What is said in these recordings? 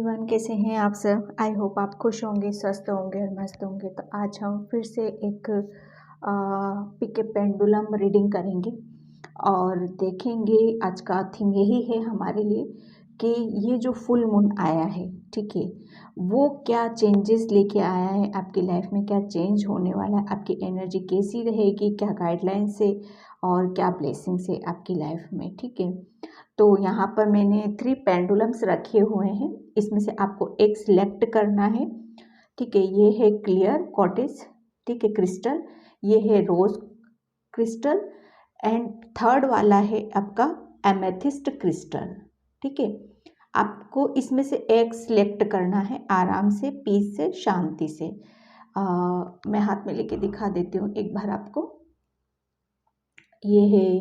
Everyone, कैसे हैं आप सब। आई होप आप खुश होंगे, स्वस्थ होंगे और मस्त होंगे। तो आज हम फिर से एक पिक ए पेंडुलम रीडिंग करेंगे और देखेंगे। आज का थीम यही है हमारे लिए कि ये जो फुल मून आया है, ठीक है, वो क्या चेंजेस लेके आया है आपकी लाइफ में, क्या चेंज होने वाला है, आपकी एनर्जी कैसी रहेगी, क्या गाइडलाइन से और क्या ब्लेसिंग से आपकी लाइफ में, ठीक है। तो यहाँ पर मैंने 3 पेंडुलम्स रखे हुए हैं, इसमें से आपको एक सिलेक्ट करना है, ठीक है। ये है क्लियर क्वार्ट्ज, ठीक है, क्रिस्टल। ये है रोज क्रिस्टल एंड थर्ड वाला है आपका एमेथिस्ट क्रिस्टल, ठीक है। आपको इसमें से एक सिलेक्ट करना है आराम से, पीस से, शांति से। मैं हाथ में लेके दिखा देती हूँ एक बार आपको। ये है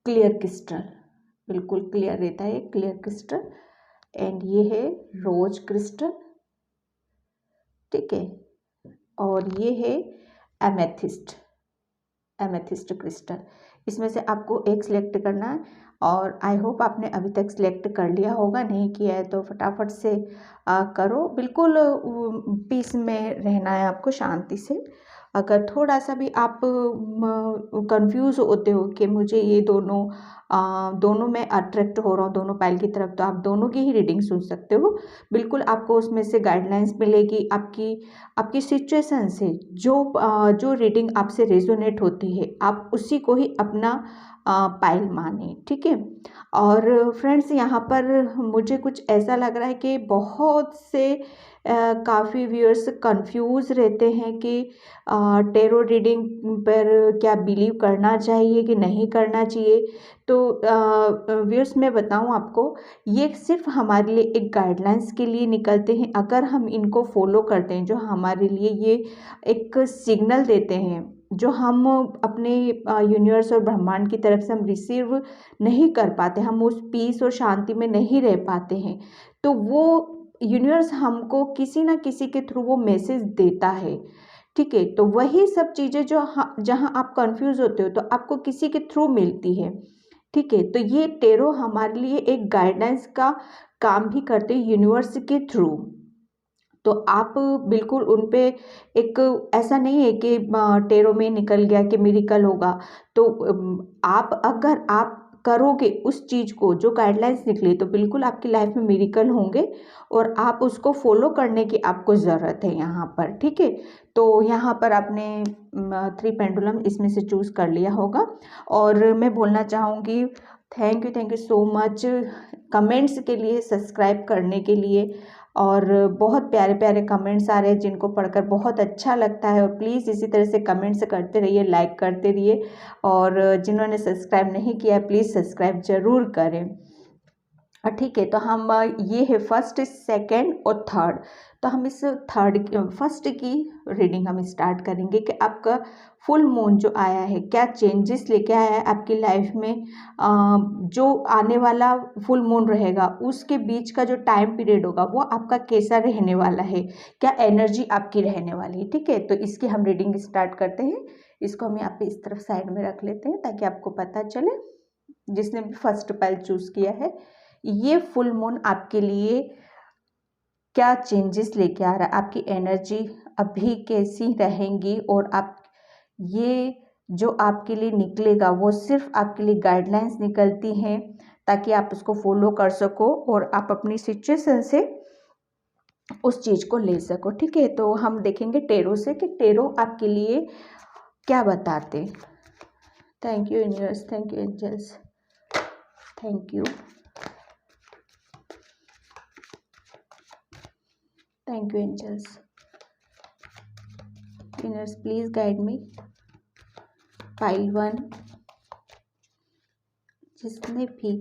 क्लियर क्रिस्टल, बिल्कुल क्लियर रहता है क्लियर क्रिस्टल। एंड ये है रोज क्रिस्टल, ठीक है। और ये है एमेथिस्ट क्रिस्टल। इसमें से आपको एक सिलेक्ट करना है और आई होप आपने अभी तक सिलेक्ट कर लिया होगा। नहीं किया है तो फटाफट से करो। बिल्कुल पीस में रहना है आपको, शांति से। अगर थोड़ा सा भी आप कंफ्यूज होते हो कि मुझे ये दोनों में अट्रैक्ट हो रहा हूँ, दोनों पाइल की तरफ, तो आप दोनों की ही रीडिंग सुन सकते हो। बिल्कुल आपको उसमें से गाइडलाइंस मिलेगी आपकी सिचुएशन से। जो रीडिंग आपसे रेजोनेट होती है, आप उसी को ही अपना पाइल माने, ठीक है। और फ्रेंड्स, यहाँ पर मुझे कुछ ऐसा लग रहा है कि बहुत से काफ़ी व्यूअर्स कंफ्यूज रहते हैं कि टेरो रीडिंग पर क्या बिलीव करना चाहिए कि नहीं करना चाहिए। तो व्यूअर्स, मैं बताऊं आपको, ये सिर्फ हमारे लिए एक गाइडलाइंस के लिए निकलते हैं। अगर हम इनको फॉलो करते हैं, जो हमारे लिए ये एक सिग्नल देते हैं, जो हम अपने यूनिवर्स और ब्रह्मांड की तरफ से हम रिसीव नहीं कर पाते, हम उस पीस और शांति में नहीं रह पाते हैं, तो वो यूनिवर्स हमको किसी ना किसी के थ्रू वो मैसेज देता है, ठीक है। तो वही सब चीज़ें जहाँ आप कंफ्यूज होते हो, तो आपको किसी के थ्रू मिलती है, ठीक है। तो ये टेरो हमारे लिए एक गाइडेंस का काम भी करते हैं यूनिवर्स के थ्रू। तो आप बिल्कुल उन पे एक, ऐसा नहीं है कि टेरो में निकल गया कि मिरेकल होगा। तो आप अगर आप करोगे उस चीज़ को, जो गाइडलाइंस निकली, तो बिल्कुल आपकी लाइफ में मिरेकल होंगे और आप उसको फॉलो करने की आपको ज़रूरत है यहाँ पर, ठीक है। तो यहाँ पर आपने 3 पेंडुलम इसमें से चूज़ कर लिया होगा। और मैं बोलना चाहूँगी, thank you so much comments के लिए, सब्सक्राइब करने के लिए। और बहुत प्यारे प्यारे कमेंट्स आ रहे हैं जिनको पढ़कर बहुत अच्छा लगता है। और प्लीज़ इसी तरह से कमेंट्स करते रहिए, लाइक करते रहिए। और जिन्होंने सब्सक्राइब नहीं किया, प्लीज़ सब्सक्राइब ज़रूर करें, ठीक है। तो हम ये है फर्स्ट, सेकंड और थर्ड। तो हम इस फर्स्ट की रीडिंग हम स्टार्ट करेंगे कि आपका फुल मून जो आया है, क्या चेंजेस लेके आया है आपकी लाइफ में। जो आने वाला फुल मून रहेगा, उसके बीच का जो टाइम पीरियड होगा, वो आपका कैसा रहने वाला है, क्या एनर्जी आपकी रहने वाली है, ठीक है। तो इसकी हम रीडिंग स्टार्ट करते हैं। इसको हम यहाँ पे इस तरफ साइड में रख लेते हैं ताकि आपको पता चले, जिसने भी फर्स्ट पाइल चूज़ किया है। ये फुल मून आपके लिए क्या चेंजेस लेके आ रहा है, आपकी एनर्जी अभी कैसी रहेंगी, और आप ये जो आपके लिए निकलेगा वो सिर्फ आपके लिए गाइडलाइंस निकलती हैं, ताकि आप उसको फॉलो कर सको और आप अपनी सिचुएशन से उस चीज़ को ले सको, ठीक है। तो हम देखेंगे टेरो से कि टेरो आपके लिए क्या बताते। Thank you universe, thank you angels, thank you, thank you angels. Universe, please guide me. Pile 1, जिसने भी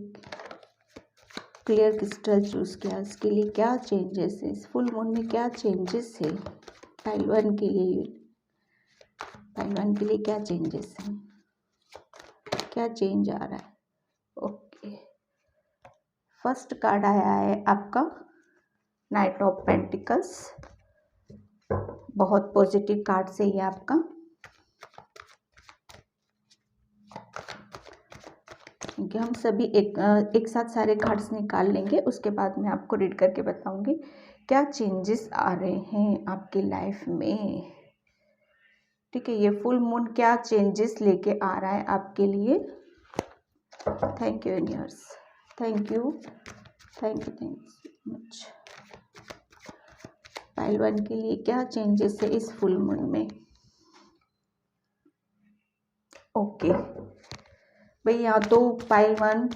क्लियर क्रिस्टल चूज किया, उसके लिए क्या चेंजेस है, इस फुल मून में क्या चेंजेस है पाइल 1 के लिए। पाइल 1 के लिए क्या चेंजेस है, क्या चेंज आ रहा है। ओके, फर्स्ट कार्ड आया है आपका नाइट ऑफ पेंटिकल्स। बहुत पॉजिटिव कार्ड से ये आपका। कि हम सभी एक साथ सारे कार्ड्स निकाल लेंगे, उसके बाद मैं आपको रीड करके बताऊंगी क्या चेंजेस आ रहे हैं आपकी लाइफ में। ठीक है, ये फुल मून क्या चेंजेस लेके आ रहा है आपके लिए। Thank you universe, thank you thank you so much. Pile 1 के लिए क्या चेंजेस है इस फुल मून में। ओके भैया, तो पाइल 1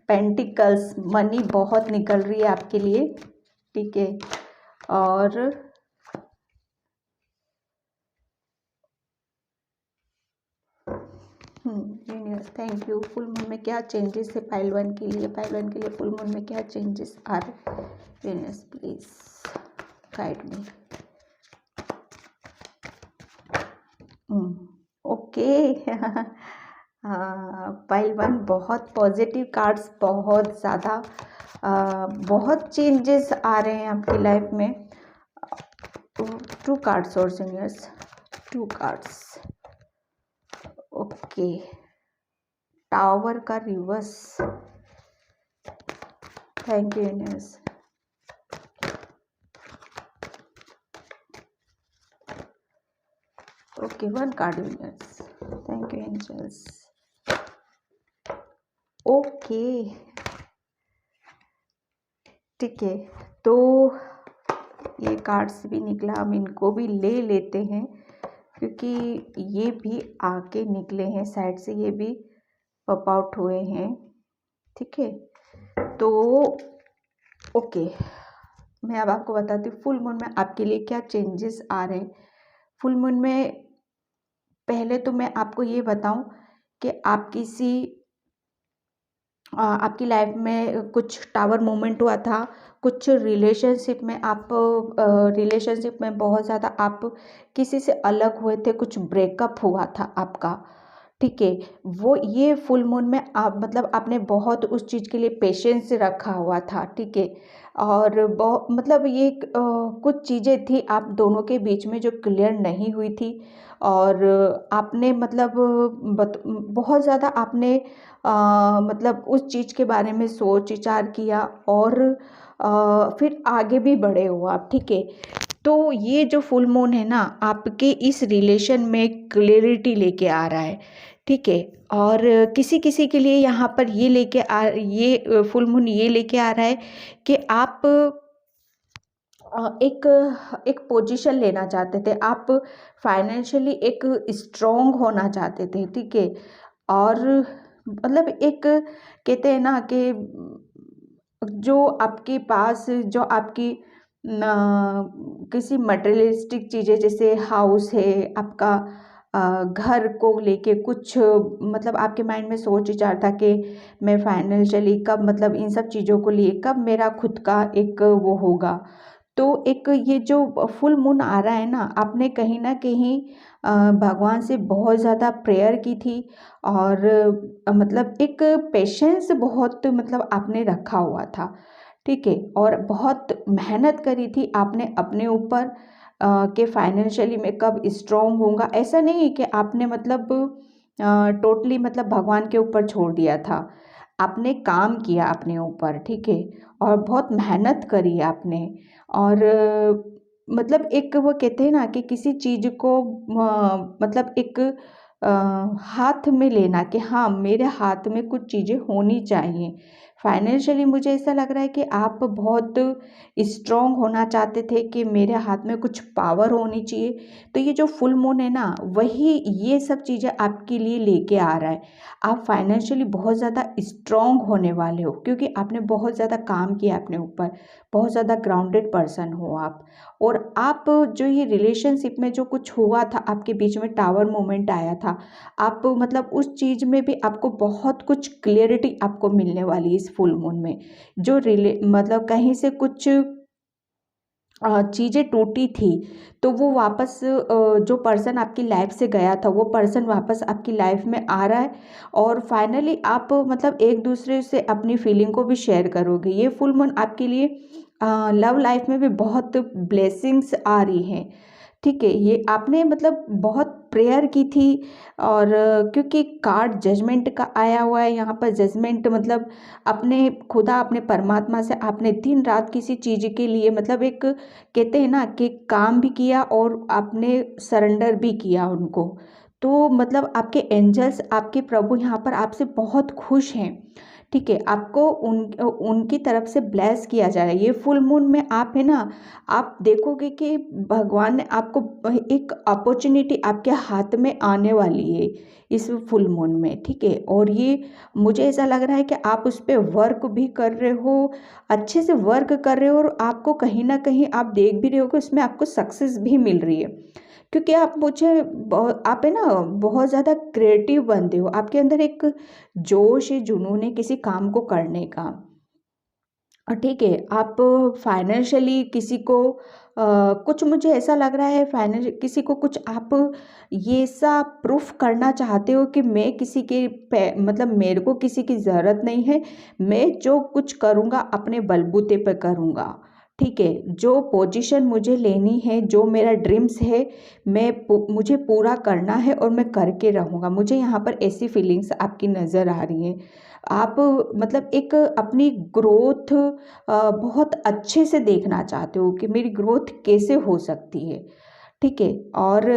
पेंटिकल्स, मनी बहुत निकल रही है आपके लिए। ठीक है, और universe thank you. Full moon में क्या चेंजेस है पाइल 1 के लिए। पाइल 1 के लिए फुल मून में क्या चेंजेस आ रहे हैं। Universe please guide me. Okay pile 1 बहुत पॉजिटिव कार्ड्स, बहुत ज़्यादा बहुत चेंजेस आ रहे हैं आपकी लाइफ में। 2 कार्ड्स और यूनिवर्स, 2 कार्ड्स। ओके, टावर का reverse. Thank you universe. Okay, 1 card universe. Thank you angels. Okay ठीक है, तो ये कार्ड्स भी निकला, हम इनको भी ले लेते हैं क्योंकि ये भी आके निकले हैं साइड से, ये भी पॉप आउट हुए हैं। ठीक है, तो ओके मैं अब आपको बताती हूँ फुल मून में आपके लिए क्या चेंजेस आ रहे हैं। फुल मून में पहले तो मैं आपको ये बताऊं कि आप आपकी लाइफ में कुछ टावर मोमेंट हुआ था, कुछ रिलेशनशिप में आप रिलेशनशिप में बहुत ज़्यादा आप किसी से अलग हुए थे, कुछ ब्रेकअप हुआ था आपका। ठीक है, वो ये फुल मून में आप मतलब आपने बहुत उस चीज़ के लिए पेशेंस रखा हुआ था। ठीक है, और बहुत मतलब ये कुछ चीज़ें थी आप दोनों के बीच में जो क्लियर नहीं हुई थी, और आपने मतलब बहुत ज़्यादा आपने मतलब उस चीज़ के बारे में सोच विचार किया और फिर आगे भी बढ़े हो आप। ठीक है, तो ये जो फुल मून है ना आपके इस रिलेशन में क्लियरिटी लेके आ रहा है। ठीक है, और किसी किसी के लिए यहाँ पर ये फुल मून ये लेके आ रहा है कि आप एक पोजीशन लेना चाहते थे, आप फाइनेंशियली एक स्ट्रॉन्ग होना चाहते थे। ठीक है, और मतलब एक कहते हैं ना कि जो आपके पास जो आपकी किसी मटेरियलिस्टिक चीज़ें जैसे हाउस है आपका, घर को लेके कुछ मतलब आपके माइंड में सोच विचार था कि मैं फाइनेंशियली कब मतलब इन सब चीज़ों को लिए कब मेरा खुद का एक वो होगा। तो एक ये जो फुल मून आ रहा है ना, आपने कहीं ना कहीं भगवान से बहुत ज़्यादा प्रेयर की थी, और मतलब एक पेशेंस बहुत मतलब आपने रखा हुआ था। ठीक है, और बहुत मेहनत करी थी आपने अपने ऊपर कि फाइनेंशियली मैं कब स्ट्रॉन्ग होऊंगा। ऐसा नहीं कि आपने मतलब टोटली मतलब भगवान के ऊपर छोड़ दिया था, आपने काम किया अपने ऊपर। ठीक है, और बहुत मेहनत करी आपने, और मतलब एक वो कहते हैं ना कि किसी चीज़ को मतलब एक हाथ में लेना कि हाँ मेरे हाथ में कुछ चीज़ें होनी चाहिए। फाइनेंशियली मुझे ऐसा लग रहा है कि आप बहुत स्ट्रॉन्ग होना चाहते थे कि मेरे हाथ में कुछ पावर होनी चाहिए। तो ये जो फुल मून है ना वही ये सब चीज़ें आपके लिए लेके आ रहा है। आप फाइनेंशियली बहुत ज़्यादा स्ट्रॉन्ग होने वाले हो क्योंकि आपने बहुत ज़्यादा काम किया अपने ऊपर, बहुत ज़्यादा ग्राउंडेड पर्सन हो आप। और आप जो ये रिलेशनशिप में जो कुछ हुआ था आपके बीच में टावर मोमेंट आया था, आप मतलब उस चीज़ में भी आपको बहुत कुछ क्लियरिटी आपको मिलने वाली है इस फुल मून में। जो मतलब कहीं से कुछ चीज़ें टूटी थी तो वो वापस जो पर्सन आपकी लाइफ से गया था वो पर्सन वापस आपकी लाइफ में आ रहा है, और फाइनली आप मतलब एक दूसरे से अपनी फीलिंग को भी शेयर करोगे। ये फुल मून आपके लिए लव लाइफ में भी बहुत ब्लेसिंग्स आ रही हैं। ठीक है, ये आपने मतलब बहुत प्रेयर की थी। और क्योंकि कार्ड जजमेंट का आया हुआ है यहाँ पर, जजमेंट मतलब अपने खुदा अपने परमात्मा से आपने दिन रात किसी चीज़ के लिए मतलब एक कहते हैं ना कि काम भी किया और आपने सरेंडर भी किया उनको। तो मतलब आपके एंजल्स, आपके प्रभु यहाँ पर आपसे बहुत खुश हैं। ठीक है, आपको उनकी तरफ से ब्लेस किया जा रहा है। ये फुल मून में आप है ना, आप देखोगे कि भगवान ने आपको एक अपॉर्चुनिटी आपके हाथ में आने वाली है इस फुल मून में। ठीक है, और ये मुझे ऐसा लग रहा है कि आप उस पर वर्क भी कर रहे हो, अच्छे से वर्क कर रहे हो, और आपको कहीं ना कहीं आप देख भी रहे हो कि उसमें आपको सक्सेस भी मिल रही है। क्योंकि आप है ना बहुत ज़्यादा क्रिएटिव बनते हो, आपके अंदर एक जोश है, जुनून है किसी काम को करने का। और ठीक है, आप फाइनेंशियली किसी को कुछ मुझे ऐसा लग रहा है, फाइनेंस किसी को कुछ आप ये सा प्रूफ करना चाहते हो कि मैं किसी के मतलब मेरे को किसी की ज़रूरत नहीं है, मैं जो कुछ करूँगा अपने बलबूते पे करूँगा। ठीक है, जो पोजीशन मुझे लेनी है, जो मेरा ड्रीम्स है, मुझे पूरा करना है और मैं करके रहूँगा। मुझे यहाँ पर ऐसी फीलिंग्स आपकी नज़र आ रही हैं। आप मतलब एक अपनी ग्रोथ बहुत अच्छे से देखना चाहते हो कि मेरी ग्रोथ कैसे हो सकती है। ठीक है, और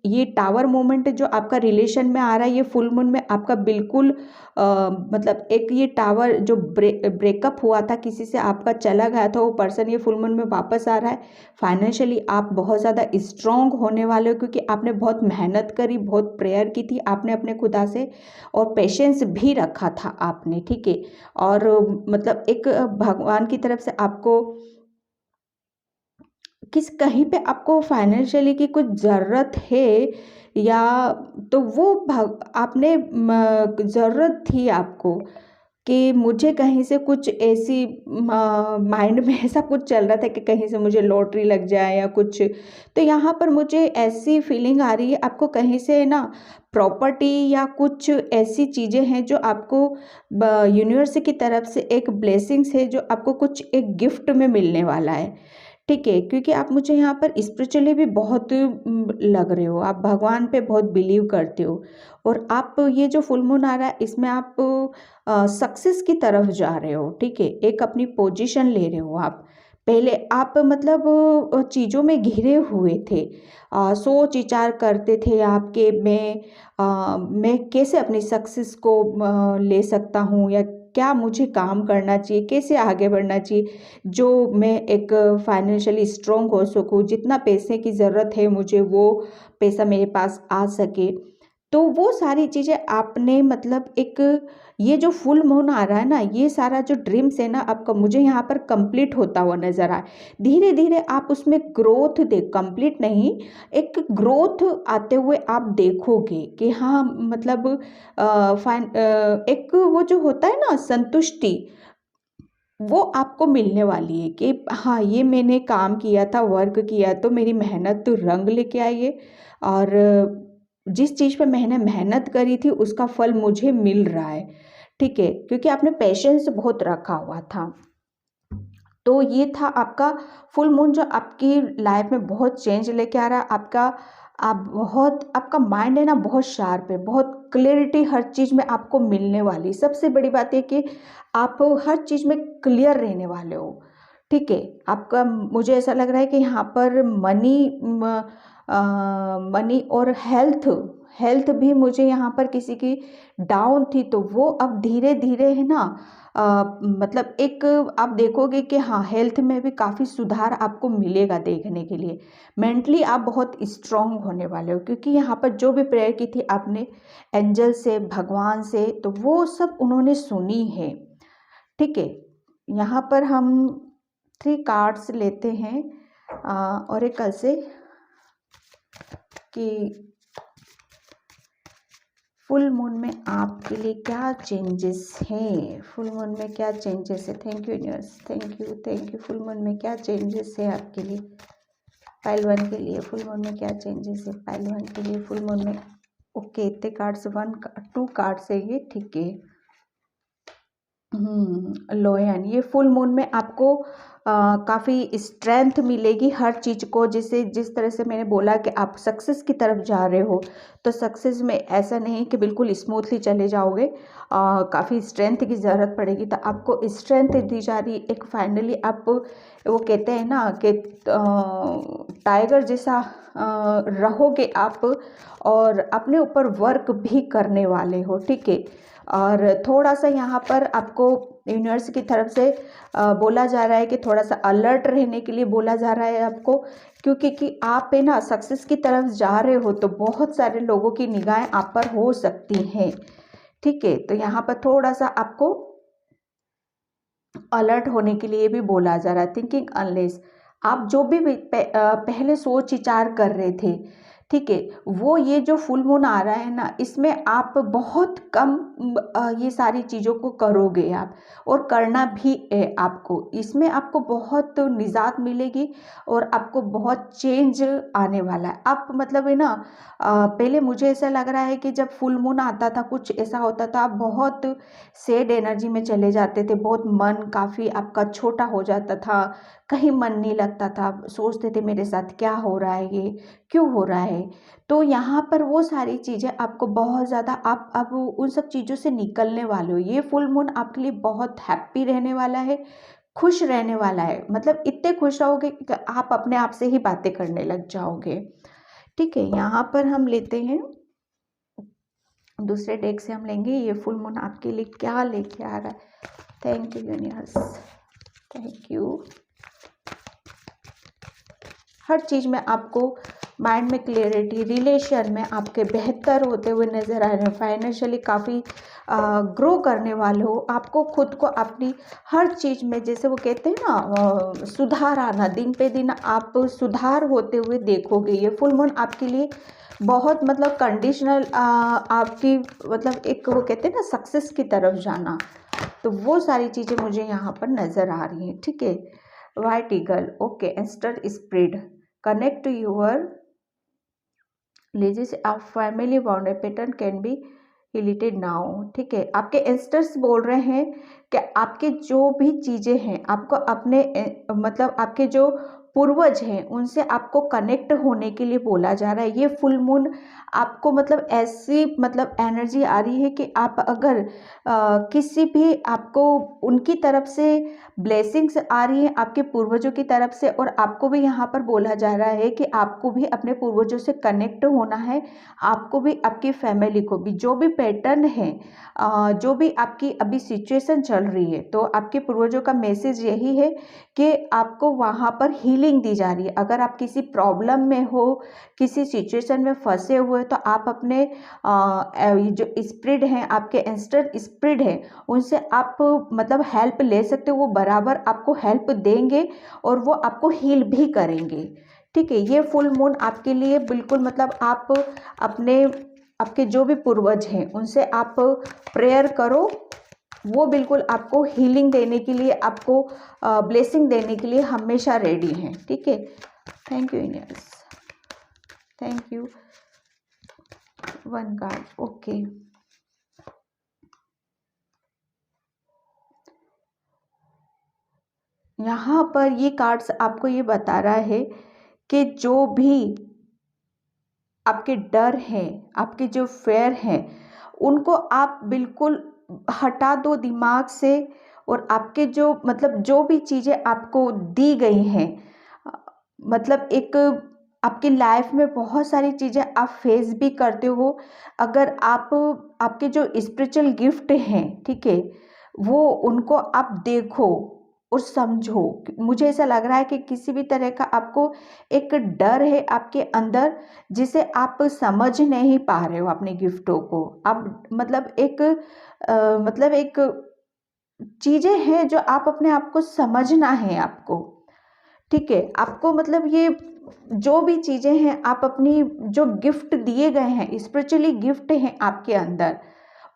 ये टावर मोमेंट जो आपका रिलेशन में आ रहा है, ये फुल मून में आपका बिल्कुल मतलब एक ये टावर जो ब्रेकअप हुआ था किसी से, आपका चला गया था वो पर्सन, ये फुल मून में वापस आ रहा है। फाइनेंशियली आप बहुत ज़्यादा स्ट्रांग होने वाले हो, क्योंकि आपने बहुत मेहनत करी, बहुत प्रेयर की थी आपने अपने खुदा से, और पेशेंस भी रखा था आपने। ठीक है, और मतलब एक भगवान की तरफ से आपको कहीं पे आपको फाइनेंशियली की कुछ ज़रूरत है, या तो वो आपने ज़रूरत थी आपको कि मुझे कहीं से कुछ ऐसी माइंड में ऐसा कुछ चल रहा था कि कहीं से मुझे लॉटरी लग जाए या कुछ। तो यहाँ पर मुझे ऐसी फीलिंग आ रही है आपको कहीं से ना प्रॉपर्टी या कुछ ऐसी चीज़ें हैं जो आपको यूनिवर्स की तरफ से एक ब्लेसिंग्स है, जो आपको कुछ एक गिफ्ट में मिलने वाला है। ठीक है, क्योंकि आप मुझे यहाँ पर स्पिरिचुअली भी बहुत लग रहे हो, आप भगवान पे बहुत बिलीव करते हो, और आप ये जो फुल मून आ रहा है इसमें आप सक्सेस की तरफ जा रहे हो। ठीक है, एक अपनी पोजीशन ले रहे हो आप। पहले आप मतलब चीज़ों में घिरे हुए थे, सोच विचार करते थे आपके मैं कैसे अपनी सक्सेस को ले सकता हूँ, या क्या मुझे काम करना चाहिए, कैसे आगे बढ़ना चाहिए, जो मैं एक फाइनेंशियली स्ट्रॉन्ग हो सकूँ, जितना पैसे की ज़रूरत है मुझे वो पैसा मेरे पास आ सके। तो वो सारी चीज़ें आपने मतलब एक ये जो फुल मून आ रहा है ना, ये सारा जो ड्रीम्स है ना आपका, मुझे यहाँ पर कंप्लीट होता हुआ नज़र आए। धीरे धीरे आप उसमें ग्रोथ कंप्लीट नहीं, एक ग्रोथ आते हुए आप देखोगे कि हाँ मतलब एक वो जो होता है ना संतुष्टि, वो आपको मिलने वाली है कि हाँ ये मैंने काम किया था, वर्क किया, तो मेरी मेहनत तो रंग लेके आई है, और जिस चीज़ पे मैंने मेहनत करी थी उसका फल मुझे मिल रहा है। ठीक है, क्योंकि आपने पेशेंस बहुत रखा हुआ था। तो ये था आपका फुल मून जो आपकी लाइफ में बहुत चेंज लेके आ रहा है। आपका माइंड है ना बहुत शार्प है, बहुत क्लियरिटी हर चीज़ में आपको मिलने वाली। सबसे बड़ी बात है कि आप हर चीज़ में क्लियर रहने वाले हो। ठीक है, आपका मुझे ऐसा लग रहा है कि यहाँ पर मनी और हेल्थ हेल्थ भी मुझे यहाँ पर किसी की डाउन थी, तो वो अब धीरे धीरे है ना मतलब एक आप देखोगे कि हाँ हेल्थ में भी काफ़ी सुधार आपको मिलेगा देखने के लिए। मेंटली आप बहुत स्ट्रांग होने वाले हो, क्योंकि यहाँ पर जो भी प्रेयर की थी आपने एंजल से, भगवान से, तो वो सब उन्होंने सुनी है। ठीक है, यहाँ पर हम 3 कार्ड्स लेते हैं और एक कल से कि फुल मून में आपके लिए क्या चेंजेस हैं, फुल मून में क्या चेंजेस है। Thank you universe, thank you. Full moon में क्या चेंजेस है आपके लिए, पाइल 1 के लिए फुल मून में क्या चेंजेस है, पाइल 1 के लिए फुल मून में। ओके, इतने कार्ड्स 2 कार्ड्स है ये। ठीक है, लोयन, ये फुल मून में आपको काफ़ी स्ट्रेंथ मिलेगी हर चीज़ को, जिसे जिस तरह से मैंने बोला कि आप सक्सेस की तरफ जा रहे हो, तो सक्सेस में ऐसा नहीं कि बिल्कुल स्मूथली चले जाओगे, काफ़ी स्ट्रेंथ की ज़रूरत पड़ेगी। तो आपको स्ट्रेंथ दी जा रही, एक फाइनली आप, वो कहते हैं ना कि टाइगर जैसा रहोगे आप, और अपने ऊपर वर्क भी करने वाले हो, ठीक है। और थोड़ा सा यहाँ पर आपको यूनिवर्स की तरफ से बोला जा रहा है कि थोड़ा सा अलर्ट रहने के लिए बोला जा रहा है आपको, क्योंकि कि आप है ना सक्सेस की तरफ जा रहे हो, तो बहुत सारे लोगों की निगाहें आप पर हो सकती हैं, ठीक है। तो यहाँ पर थोड़ा सा आपको अलर्ट होने के लिए भी बोला जा रहा है। थिंकिंग अनलेस, आप जो भी पहले सोच विचार कर रहे थे, ठीक है, वो ये जो फुल मून आ रहा है ना, इसमें आप बहुत कम ये सारी चीज़ों को करोगे आप, और करना भी है आपको। इसमें आपको बहुत निजात मिलेगी और आपको बहुत चेंज आने वाला है। आप मतलब है ना, पहले मुझे ऐसा लग रहा है कि जब फुल मून आता था, कुछ ऐसा होता था, आप बहुत सैड एनर्जी में चले जाते थे, बहुत मन काफ़ी आपका छोटा हो जाता था, कहीं मन नहीं लगता था, सोचते थे मेरे साथ क्या हो रहा है, ये क्यों हो रहा है। तो यहाँ पर वो सारी चीज़ें आपको बहुत ज़्यादा, आप अब उन सब चीज़ों से निकलने वाले हो। ये फुल मून आपके लिए बहुत हैप्पी रहने वाला है, खुश रहने वाला है, मतलब इतने खुश रहोगे कि आप अपने आप से ही बातें करने लग जाओगे, ठीक है। यहाँ पर हम लेते हैं दूसरे डेक से, हम लेंगे ये फुल मून आपके लिए क्या लेके आ रहा है। Thank you universe, thank you. हर चीज़ में आपको माइंड में क्लियरिटी, रिलेशन में आपके बेहतर होते हुए नज़र आ रहे हैं, फाइनेंशियली काफ़ी ग्रो करने वाले हो, आपको खुद को अपनी हर चीज़ में, जैसे वो कहते हैं ना सुधार आना, दिन पे दिन आप सुधार होते हुए देखोगे। ये फुल मून आपके लिए बहुत मतलब कंडीशनल, आपकी मतलब एक वो कहते हैं ना सक्सेस की तरफ जाना, तो वो सारी चीज़ें मुझे यहाँ पर नज़र आ रही हैं, ठीक है। White eagle, okay, aster spread, connect to your लीजिए, आप family boundary pattern can be highlighted now, ठीक है। आपके एंस्टर्स बोल रहे हैं कि आपके जो भी चीज़ें हैं, आपको अपने मतलब आपके जो पूर्वज हैं उनसे आपको कनेक्ट होने के लिए बोला जा रहा है। ये फुल मून आपको मतलब ऐसी मतलब एनर्जी आ रही है कि आप अगर किसी भी आपको उनकी तरफ से ब्लेसिंग्स आ रही है, आपके पूर्वजों की तरफ से, और आपको भी यहाँ पर बोला जा रहा है कि आपको भी अपने पूर्वजों से कनेक्ट होना है, आपको भी आपकी फैमिली को भी, जो भी पैटर्न है, जो भी आपकी अभी सिचुएशन चल रही है, तो आपके पूर्वजों का मैसेज यही है कि आपको वहाँ पर हीलिंग दी जा रही है। अगर आप किसी प्रॉब्लम में हो, किसी सिचुएशन में फंसे हुए, तो आप अपने जो स्पिरिट हैं, आपके एंस्टर स्पिरिट हैं, उनसे आप मतलब हेल्प ले सकते हो, वो बराबर आपको हेल्प देंगे और वो आपको हील भी करेंगे, ठीक है। ये फुल मून आपके लिए बिल्कुल मतलब आप अपने आपके जो भी पूर्वज हैं उनसे आप प्रेयर करो, वो बिल्कुल आपको हीलिंग देने के लिए, आपको ब्लेसिंग देने के लिए हमेशा रेडी हैं, ठीक है। Thank you universe, thank you. One card, okay. यहाँ पर ये कार्ड्स आपको ये बता रहा है कि जो भी आपके डर हैं, आपके जो फेयर हैं, उनको आप बिल्कुल हटा दो दिमाग से, और आपके जो मतलब जो भी चीज़ें आपको दी गई हैं, मतलब एक आपकी लाइफ में बहुत सारी चीज़ें आप फेस भी करते हो। अगर आप आपके जो स्पिरिचुअल गिफ्ट हैं, ठीक है, वो उनको आप देखो और समझो। मुझे ऐसा लग रहा है कि किसी भी तरह का आपको एक डर है आपके अंदर, जिसे आप समझ नहीं पा रहे हो अपने गिफ्टों को। आप मतलब एक चीज़ें हैं जो आप अपने आप को समझना है आपको, ठीक है। आपको मतलब ये जो भी चीज़ें हैं, आप अपनी जो गिफ्ट दिए गए हैं, स्पिरिचुअली गिफ्ट हैं आपके अंदर,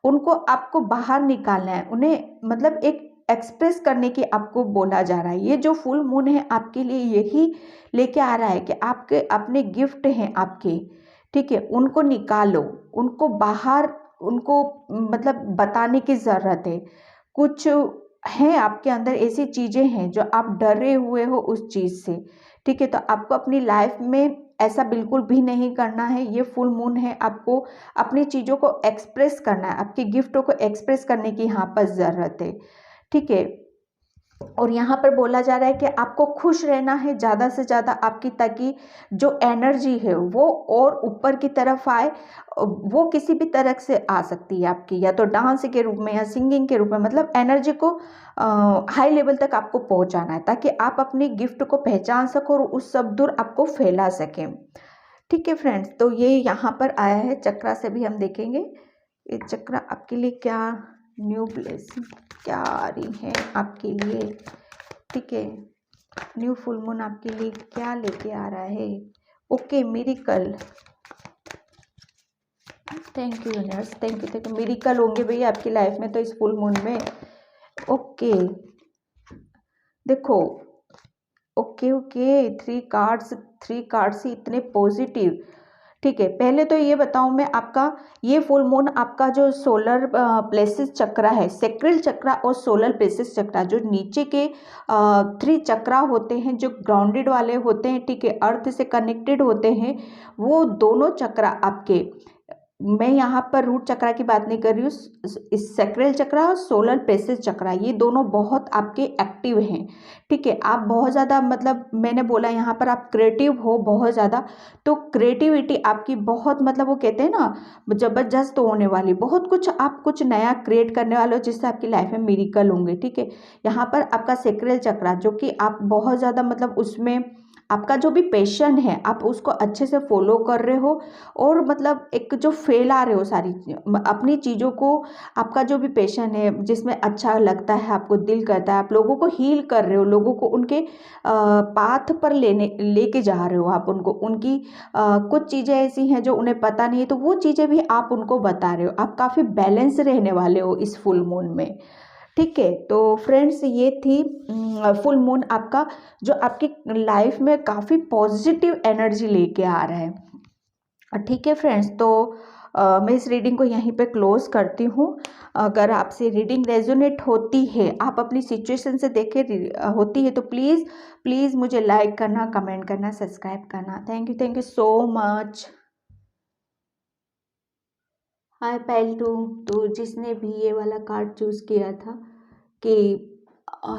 उनको आपको बाहर निकालना है, उन्हें मतलब एक एक्सप्रेस करने की आपको बोला जा रहा है। ये जो फुल मून है आपके लिए यही लेके आ रहा है कि आपके अपने गिफ्ट हैं आपके, ठीक है, उनको निकालो, उनको बाहर, उनको मतलब बताने की ज़रूरत है। कुछ है आपके अंदर, ऐसी चीज़ें हैं जो आप डरे हुए हो उस चीज़ से, ठीक है। तो आपको अपनी लाइफ में ऐसा बिल्कुल भी नहीं करना है। ये फुल मून है, आपको अपनी चीज़ों को एक्सप्रेस करना है, आपकी गिफ्टों को एक्सप्रेस करने की यहाँ पर ज़रूरत है, ठीक है। और यहाँ पर बोला जा रहा है कि आपको खुश रहना है ज़्यादा से ज़्यादा आपकी, ताकि जो एनर्जी है वो और ऊपर की तरफ आए। वो किसी भी तरह से आ सकती है आपकी, या तो डांस के रूप में या सिंगिंग के रूप में, मतलब एनर्जी को हाई लेवल तक आपको पहुँचाना है, ताकि आप अपनी गिफ्ट को पहचान सको और उस सब दूर आपको फैला सकें, ठीक है फ्रेंड्स। तो ये यहाँ पर आया है, चक्रा से भी हम देखेंगे ये चक्रा आपके लिए क्या न्यू ब्लेसिंग क्या आ रही है आपके लिए, ठीक है। न्यू फुल मून आपके लिए क्या लेके आ रहा है। Okay, miracle, thank you universe, thank you. Miracle होंगे भैया आपकी लाइफ में तो इस फुल मून में। ओके देखो, ओके, थ्री कार्ड्स ही इतने पॉजिटिव, ठीक है। पहले तो ये बताऊं मैं, आपका ये फुल मून आपका जो सोलर प्लेसेस चक्रा है, सेक्रेल चक्रा और सोलर प्लेसेस चक्रा, जो नीचे के 3 चक्रा होते हैं, जो ग्राउंडेड वाले होते हैं, ठीक है, अर्थ से कनेक्टेड होते हैं, वो दोनों चक्रा आपके, मैं यहाँ पर रूट चक्रा की बात नहीं कर रही हूँ, इस सेक्रेल चक्रा और सोलर प्लेसेस चक्रा, ये दोनों बहुत आपके एक्टिव हैं, ठीक है। आप बहुत ज़्यादा, मतलब मैंने बोला यहाँ पर आप क्रिएटिव हो बहुत ज़्यादा, तो क्रिएटिविटी आपकी बहुत, मतलब वो कहते हैं ना जबरदस्त होने वाली, बहुत कुछ आप कुछ नया क्रिएट करने वाले हो, जिससे आपकी लाइफ में मिरेकल होंगे, ठीक है। यहाँ पर आपका सेक्रेल चक्रा, जो कि आप बहुत ज़्यादा, मतलब उसमें आपका जो भी पैशन है आप उसको अच्छे से फॉलो कर रहे हो, और मतलब एक जो फैला रहे हो सारी अपनी चीज़ों को, आपका जो भी पैशन है जिसमें अच्छा लगता है, आपको दिल करता है, आप लोगों को हील कर रहे हो, लोगों को उनके पाथ पर लेके जा रहे हो, आप उनको उनकी कुछ चीज़ें ऐसी हैं जो उन्हें पता नहीं है, तो वो चीज़ें भी आप उनको बता रहे हो। आप काफ़ी बैलेंस रहने वाले हो इस फुल मून में, ठीक है। तो फ्रेंड्स, ये थी फुल मून आपका, जो आपकी लाइफ में काफ़ी पॉजिटिव एनर्जी लेके आ रहा है, ठीक है फ्रेंड्स। तो मैं इस रीडिंग को यहीं पे क्लोज करती हूँ। अगर आपसे रीडिंग रेजोनेट होती है, आप अपनी सिचुएशन से देखे होती है, तो प्लीज़ प्लीज़ मुझे लाइक करना, कमेंट करना, सब्सक्राइब करना। Thank you so much. Hi पैल्टू, तो जिसने भी ये वाला कार्ड चूज़ किया था कि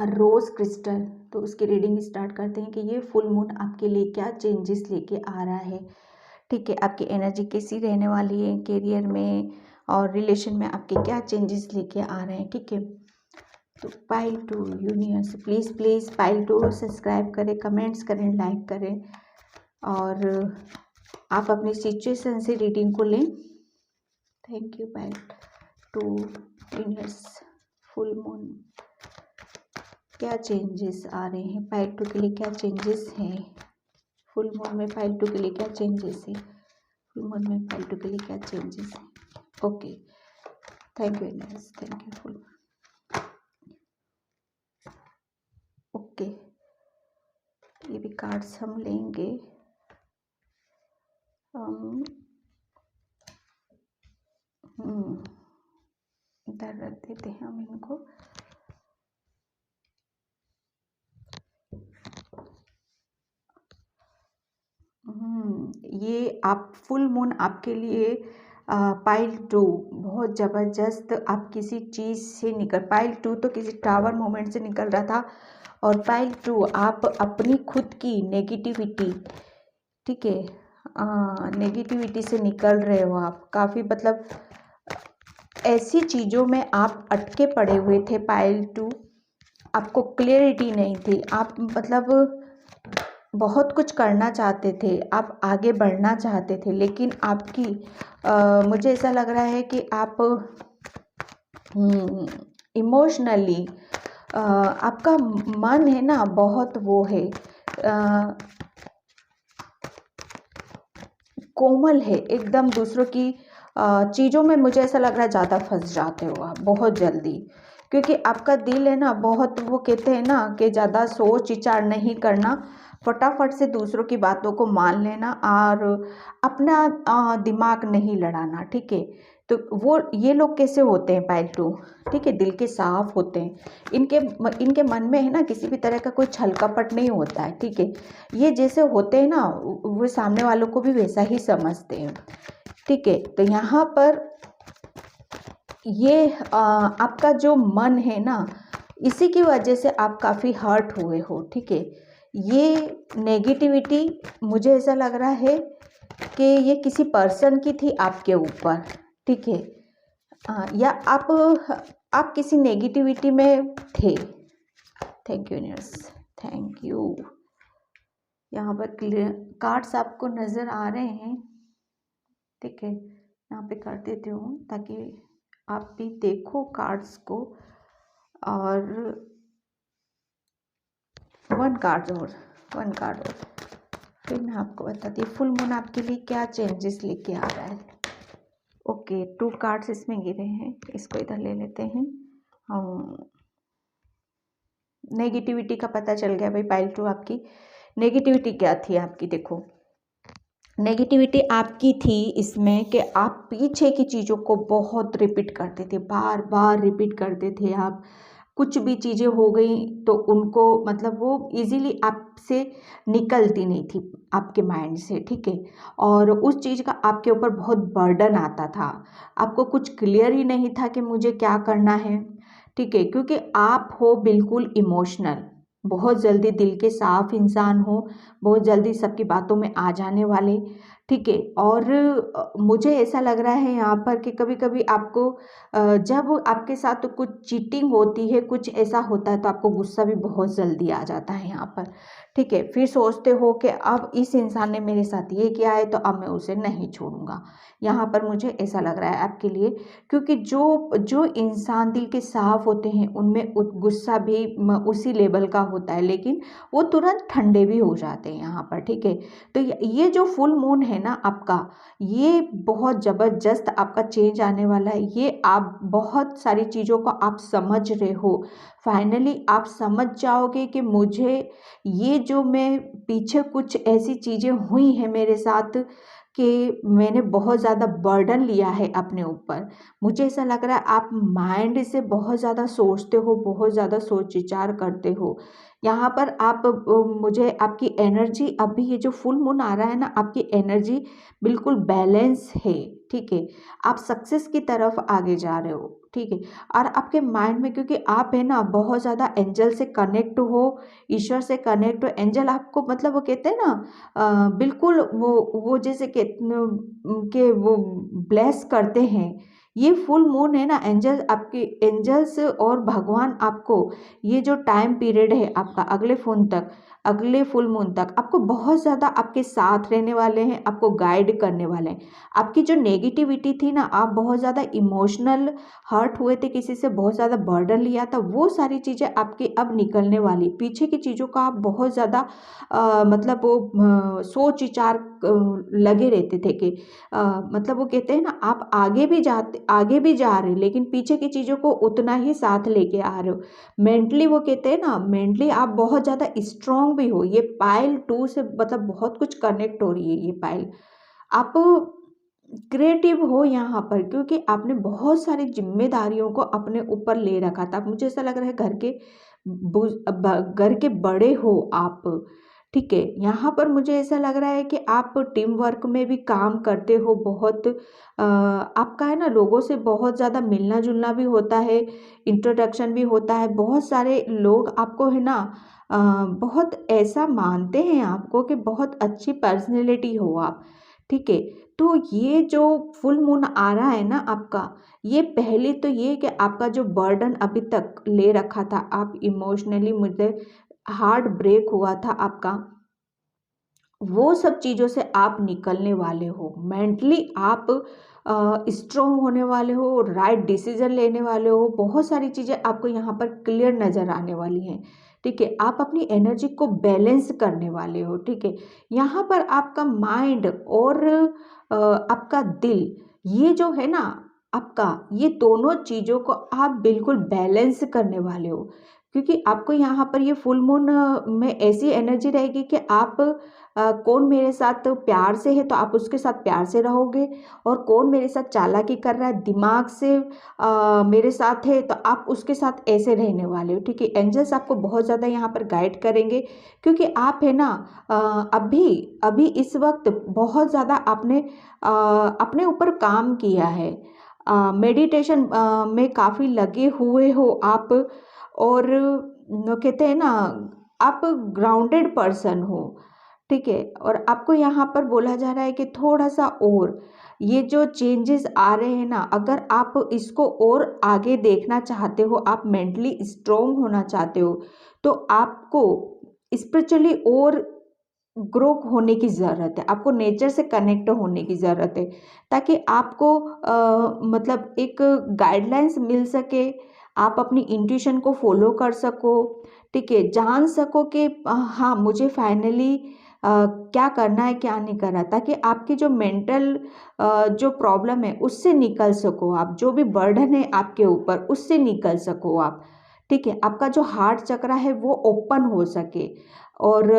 रोज़ क्रिस्टल, तो उसकी रीडिंग स्टार्ट करते हैं कि ये फुल मून आपके लिए क्या चेंजेस लेके आ रहा है, ठीक है। आपकी एनर्जी कैसी रहने वाली है, करियर में और रिलेशन में आपके क्या चेंजेस लेके आ रहे हैं, ठीक है। तो pile two universe, please please pile two subscribe करें, कमेंट्स करें, लाइक करें, और आप अपनी सिचुएशन से रीडिंग को लें। Thank you pile two universe, full moon क्या चेंजेस आ रहे हैं, पाइल टू के लिए क्या चेंजेस हैं, फुल मून में पाइल टू के लिए क्या चेंजेस है, फुल मून में पाइल टू के लिए क्या चेंजेस है। Okay, thank you universe, thank you full. Okay, ये भी कार्ड्स हम लेंगे। इधर रख देते हैं हम इनको। ये आप फुल मून आपके लिए पाइल टू बहुत ज़बरदस्त, आप किसी चीज़ से निकल, पाइल टू तो किसी टावर मोमेंट से निकल रहा था, और पाइल टू आप अपनी खुद की नेगेटिविटी, ठीक है, नेगेटिविटी से निकल रहे हो आप, काफ़ी मतलब ऐसी चीज़ों में आप अटके पड़े हुए थे पाइल टू, आपको क्लियरिटी नहीं थी, आप मतलब बहुत कुछ करना चाहते थे, आप आगे बढ़ना चाहते थे, लेकिन आपकी मुझे ऐसा लग रहा है कि आप इमोशनली आपका मन है ना बहुत वो है, कोमल है एकदम, दूसरों की चीज़ों में मुझे ऐसा लग रहा है ज़्यादा फंस जाते हो आप बहुत जल्दी, क्योंकि आपका दिल है ना बहुत, वो कहते हैं ना कि ज़्यादा सोच विचार नहीं करना, फटाफट से दूसरों की बातों को मान लेना, और अपना दिमाग नहीं लड़ाना, ठीक है। तो वो ये लोग कैसे होते हैं पाइल 2, ठीक है, दिल के साफ होते हैं, इनके मन में है ना किसी भी तरह का कोई छल कपट नहीं होता है, ठीक है। ये जैसे होते हैं ना वो सामने वालों को भी वैसा ही समझते हैं, ठीक है। तो यहाँ पर ये आपका जो मन है ना, इसी की वजह से आप काफ़ी हर्ट हुए हो, ठीक है। ये नेगेटिविटी मुझे ऐसा लग रहा है कि ये किसी पर्सन की थी आपके ऊपर, ठीक है, या आप किसी नेगेटिविटी में थे। Thank you universe, thank you. यहाँ पर क्लियर कार्ड्स आपको नज़र आ रहे हैं, ठीक है, यहाँ पे कर देती हूँ ताकि आप भी देखो कार्ड्स को। और वन कार्ड और फिर मैं आपको बताती हूँ फुल मून आपके लिए क्या चेंजेस लेके आ रहा है। ओके, 2 कार्ड्स इसमें गिरे हैं, इसको इधर ले लेते हैं। नेगेटिविटी का पता चल गया भाई पाइल 2 आपकी नेगेटिविटी क्या थी आपकी। देखो नेगेटिविटी आपकी थी इसमें कि आप पीछे की चीज़ों को बहुत रिपीट करते थे, बार बार रिपीट करते थे आप। कुछ भी चीज़ें हो गई तो उनको मतलब वो इजीली आपसे निकलती नहीं थी आपके माइंड से, ठीक है। और उस चीज़ का आपके ऊपर बहुत बर्डन आता था, आपको कुछ क्लियर ही नहीं था कि मुझे क्या करना है, ठीक है। क्योंकि आप हो बिल्कुल इमोशनल, बहुत जल्दी दिल के साफ इंसान हो, बहुत जल्दी सबकी बातों में आ जाने वाले, ठीक है। और मुझे ऐसा लग रहा है यहाँ पर कि कभी कभी आपको जब आपके साथ कुछ चीटिंग होती है, कुछ ऐसा होता है तो आपको गुस्सा भी बहुत जल्दी आ जाता है यहाँ पर, ठीक है। फिर सोचते हो कि अब इस इंसान ने मेरे साथ ये किया है तो अब मैं उसे नहीं छोड़ूंगा। यहाँ पर मुझे ऐसा लग रहा है आपके लिए, क्योंकि जो इंसान दिल के साफ होते हैं उनमें गुस्सा भी उसी लेवल का होता है, लेकिन वो तुरंत ठंडे भी हो जाते हैं यहाँ पर, ठीक है। तो ये जो फुल मून है ना आपका, ये बहुत ज़बरदस्त आपका चेंज आने वाला है। ये आप बहुत सारी चीज़ों को आप समझ रहे हो, फाइनली आप समझ जाओगे कि मुझे ये जो मैं पीछे कुछ ऐसी चीज़ें हुई हैं मेरे साथ कि मैंने बहुत ज़्यादा बर्डन लिया है अपने ऊपर। मुझे ऐसा लग रहा है आप माइंड से बहुत ज़्यादा सोचते हो, बहुत ज़्यादा सोच विचार करते हो। यहाँ पर आप मुझे आपकी एनर्जी, अभी ये जो फुल मून आ रहा है ना, आपकी एनर्जी बिल्कुल बैलेंस है, ठीक है। आप सक्सेस की तरफ आगे जा रहे हो, ठीक है। और आपके माइंड में, क्योंकि आप है ना बहुत ज़्यादा एंजल से कनेक्ट हो, ईश्वर से कनेक्ट हो। एंजल आपको मतलब वो कहते हैं ना बिल्कुल वो जैसे कि वो ब्लेस करते हैं। ये फुल मून है ना, एंजल आपके एंजल्स और भगवान आपको ये जो टाइम पीरियड है आपका अगले फुल मून तक आपको बहुत ज़्यादा आपके साथ रहने वाले हैं, आपको गाइड करने वाले हैं। आपकी जो नेगेटिविटी थी ना, आप बहुत ज़्यादा इमोशनल हर्ट हुए थे, किसी से बहुत ज़्यादा बर्डन लिया था, वो सारी चीज़ें आपकी अब निकलने वाली। पीछे की चीज़ों का आप बहुत ज़्यादा मतलब वो सोच विचार लगे रहते थे कि मतलब वो कहते हैं ना आप आगे भी जा रहे हैं, लेकिन पीछे की चीज़ों को उतना ही साथ लेके आ रहे हो। मेंटली वो कहते हैं ना, मेंटली आप बहुत ज़्यादा स्ट्रांग भी हो। ये पाइल 2 से मतलब बहुत कुछ कनेक्ट हो रही है ये पाइल। आप क्रिएटिव हो यहाँ पर, क्योंकि आपने बहुत सारी जिम्मेदारियों को अपने ऊपर ले रखा था। मुझे ऐसा लग रहा है घर के बड़े हो आप, ठीक है। यहाँ पर मुझे ऐसा लग रहा है कि आप टीम वर्क में भी काम करते हो बहुत। आपका है ना लोगों से बहुत ज़्यादा मिलना जुलना भी होता है, इंट्रोडक्शन भी होता है। बहुत सारे लोग आपको है ना बहुत ऐसा मानते हैं आपको कि बहुत अच्छी पर्सनैलिटी हो आप, ठीक है। तो ये जो फुल मून आ रहा है ना आपका, ये पहले तो ये कि आपका जो बर्डन अभी तक ले रखा था, आप इमोशनली मुझे हार्ट ब्रेक हुआ था आपका, वो सब चीज़ों से आप निकलने वाले हो। मेंटली आप स्ट्रॉन्ग होने वाले हो, राइट डिसीजन लेने वाले हो। बहुत सारी चीज़ें आपको यहाँ पर क्लियर नज़र आने वाली हैं, ठीक है। आप अपनी एनर्जी को बैलेंस करने वाले हो, ठीक है। यहाँ पर आपका माइंड और आपका दिल, ये जो है ना आपका, ये दोनों चीज़ों को आप बिल्कुल बैलेंस करने वाले हो। क्योंकि आपको यहाँ पर ये फुल मून में ऐसी एनर्जी रहेगी कि आप कौन मेरे साथ प्यार से है तो आप उसके साथ प्यार से रहोगे, और कौन मेरे साथ चालाकी कर रहा है दिमाग से मेरे साथ है तो आप उसके साथ ऐसे रहने वाले हो। ठीक है, एंजल्स आपको बहुत ज़्यादा यहाँ पर गाइड करेंगे, क्योंकि आप है ना अभी अभी इस वक्त बहुत ज़्यादा आपने अपने ऊपर काम किया है, मेडिटेशन में काफ़ी लगे हुए हो आप, और कहते हैं ना आप ग्राउंडेड पर्सन हो। ठीक है, और आपको यहाँ पर बोला जा रहा है कि थोड़ा सा और ये जो चेंजेस आ रहे हैं ना, अगर आप इसको और आगे देखना चाहते हो, आप मेंटली स्ट्रोंग होना चाहते हो, तो आपको स्पिरिचुअली और ग्रो होने की ज़रूरत है, आपको नेचर से कनेक्ट होने की ज़रूरत है, ताकि आपको मतलब एक गाइडलाइंस मिल सके, आप अपनी इंट्यूशन को फॉलो कर सको। ठीक है, जान सको कि हाँ मुझे फाइनली क्या करना है क्या नहीं करना, ताकि आपकी जो मेंटल जो प्रॉब्लम है उससे निकल सको आप, जो भी बर्डन है आपके ऊपर उससे निकल सको आप। ठीक है, आपका जो हार्ट चक्र है वो ओपन हो सके, और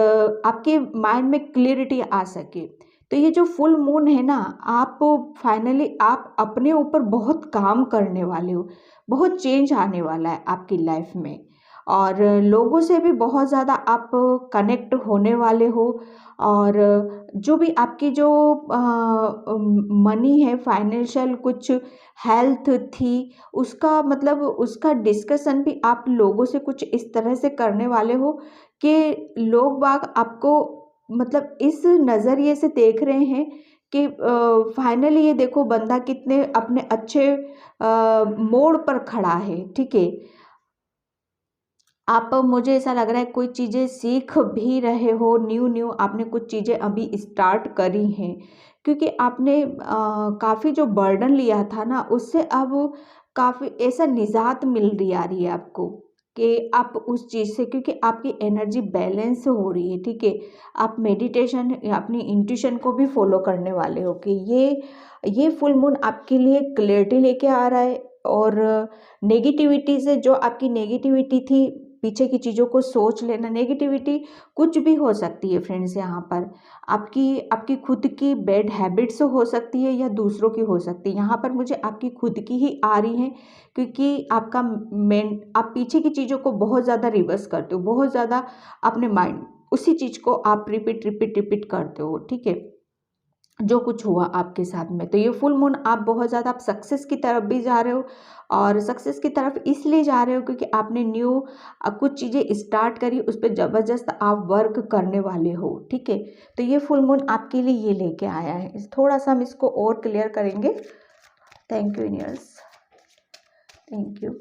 आपके माइंड में क्लियरिटी आ सके। तो ये जो फुल मून है ना, आप फाइनली आप अपने ऊपर बहुत काम करने वाले हो, बहुत चेंज आने वाला है आपकी लाइफ में, और लोगों से भी बहुत ज़्यादा आप कनेक्ट होने वाले हो, और जो भी आपकी जो मनी है, फाइनेंशियल कुछ हेल्थ थी, उसका मतलब उसका डिस्कशन भी आप लोगों से कुछ इस तरह से करने वाले हो कि लोग बाग आपको मतलब इस नज़रिए से देख रहे हैं कि फाइनली ये देखो बंदा कितने अपने अच्छे मोड़ पर खड़ा है। ठीक है, आप मुझे ऐसा लग रहा है कोई चीज़ें सीख भी रहे हो, न्यू न्यू आपने कुछ चीज़ें अभी स्टार्ट करी हैं, क्योंकि आपने काफ़ी जो बर्डन लिया था ना उससे अब काफ़ी ऐसा निजात मिल रही आ रही है आपको, कि आप उस चीज़ से, क्योंकि आपकी एनर्जी बैलेंस हो रही है। ठीक है, आप मेडिटेशन अपनी इंट्यूशन को भी फॉलो करने वाले हो कि ये फुल मून आपके लिए क्लियरिटी लेके आ रहा है, और नेगेटिविटी से जो आपकी नेगेटिविटी थी, पीछे की चीज़ों को सोच लेना, नेगेटिविटी कुछ भी हो सकती है फ्रेंड्स, यहाँ पर आपकी आपकी खुद की बैड हैबिट्स हो सकती है या दूसरों की हो सकती है, यहाँ पर मुझे आपकी खुद की ही आ रही है, क्योंकि आपका आप पीछे की चीज़ों को बहुत ज़्यादा रिवर्स करते हो, बहुत ज़्यादा अपने माइंड उसी चीज़ को आप रिपीट रिपीट रिपीट करते हो। ठीक है, जो कुछ हुआ आपके साथ में, तो ये फुल मून आप बहुत ज़्यादा आप सक्सेस की तरफ भी जा रहे हो, और सक्सेस की तरफ इसलिए जा रहे हो क्योंकि आपने न्यू कुछ चीज़ें स्टार्ट करी, उस पर ज़बरदस्त आप वर्क करने वाले हो। ठीक है, तो ये फुल मून आपके लिए ये लेके आया है, थोड़ा सा हम इसको और क्लियर करेंगे। Thank you universe, thank you.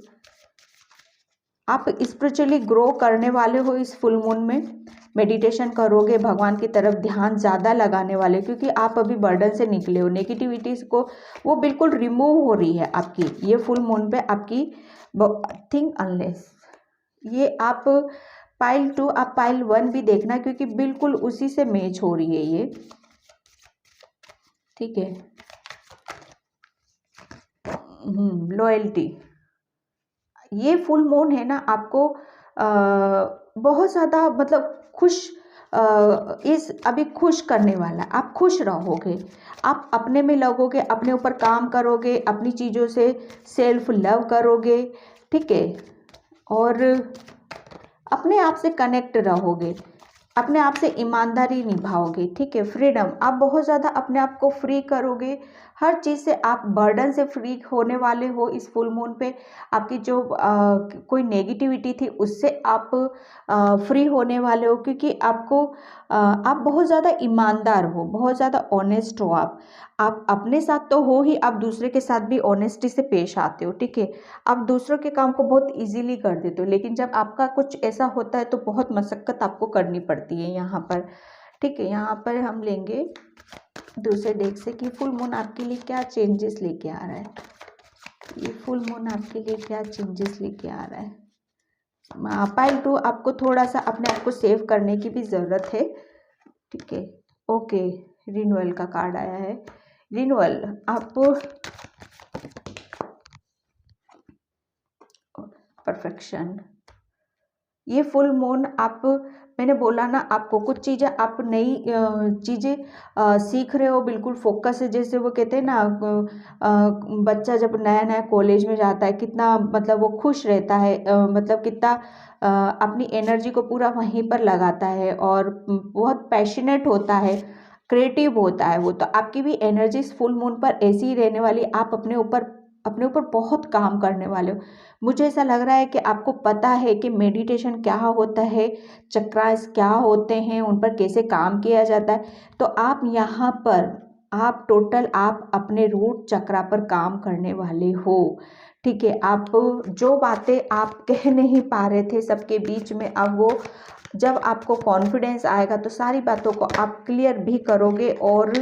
आप स्पिरिचुअली ग्रो करने वाले हो इस फुल मून में, मेडिटेशन करोगे, भगवान की तरफ ध्यान ज़्यादा लगाने वाले, क्योंकि आप अभी बर्डन से निकले हो, नेगेटिविटीज़ को वो बिल्कुल रिमूव हो रही है आपकी ये फुल मून पे आपकी। थिंक अनलेस ये आप पाइल 2 आप पाइल 1 भी देखना, क्योंकि बिल्कुल उसी से मैच हो रही है ये। ठीक है, लॉयल्टी, ये फुल मून है ना आपको बहुत ज़्यादा मतलब खुश इस अभी खुश करने वाला, आप खुश रहोगे, आप अपने में लगोगे, अपने ऊपर काम करोगे, अपनी चीज़ों से सेल्फ लव करोगे। ठीक है, और अपने आप से कनेक्ट रहोगे, अपने आप से ईमानदारी निभाओगे। ठीक है, फ्रीडम, आप बहुत ज़्यादा अपने आप को फ्री करोगे, हर चीज़ से आप बर्डन से फ्री होने वाले हो इस फुल मून पे। आपकी जो कोई नेगेटिविटी थी उससे आप फ्री होने वाले हो, क्योंकि आपको आप बहुत ज़्यादा ईमानदार हो, बहुत ज़्यादा ऑनेस्ट हो आप अपने साथ तो हो ही, आप दूसरे के साथ भी ऑनेस्टी से पेश आते हो। ठीक है, आप दूसरों के काम को बहुत इजीली कर देते हो, लेकिन जब आपका कुछ ऐसा होता है तो बहुत मशक्क़त आपको करनी पड़ती है यहाँ पर। ठीक है, यहाँ पर हम लेंगे दूसरे डेक से कि फुल मून आपके लिए क्या चेंजेस लेके आ रहा है, ये फुल मून आपके लिए क्या चेंजेस लेके आ रहा है। पाइल 2 आपको थोड़ा सा अपने आप को सेव करने की भी ज़रूरत है। ठीक है, ओके, रिन्यूअल का कार्ड आया है। रिन्यूअल, आप परफेक्शन, ये फुल मून आप, मैंने बोला ना आपको, कुछ चीज़ें आप नई चीज़ें सीख रहे हो, बिल्कुल फोकस है। जैसे वो कहते हैं ना बच्चा जब नया नया कॉलेज में जाता है कितना मतलब वो खुश रहता है, मतलब कितना अपनी एनर्जी को पूरा वहीं पर लगाता है और बहुत पैशनेट होता है, क्रिएटिव होता है वो। तो आपकी भी एनर्जी फुल मून पर ऐसी ही रहने वाली। आप अपने ऊपर बहुत काम करने वाले हो। मुझे ऐसा लग रहा है कि आपको पता है कि मेडिटेशन क्या होता है, चक्रास क्या होते हैं, उन पर कैसे काम किया जाता है। तो आप यहाँ पर आप अपने रूट चक्रा पर काम करने वाले हो। ठीक है, आप जो बातें आप कह नहीं पा रहे थे सबके बीच में, अब वो जब आपको कॉन्फिडेंस आएगा तो सारी बातों को आप क्लियर भी करोगे और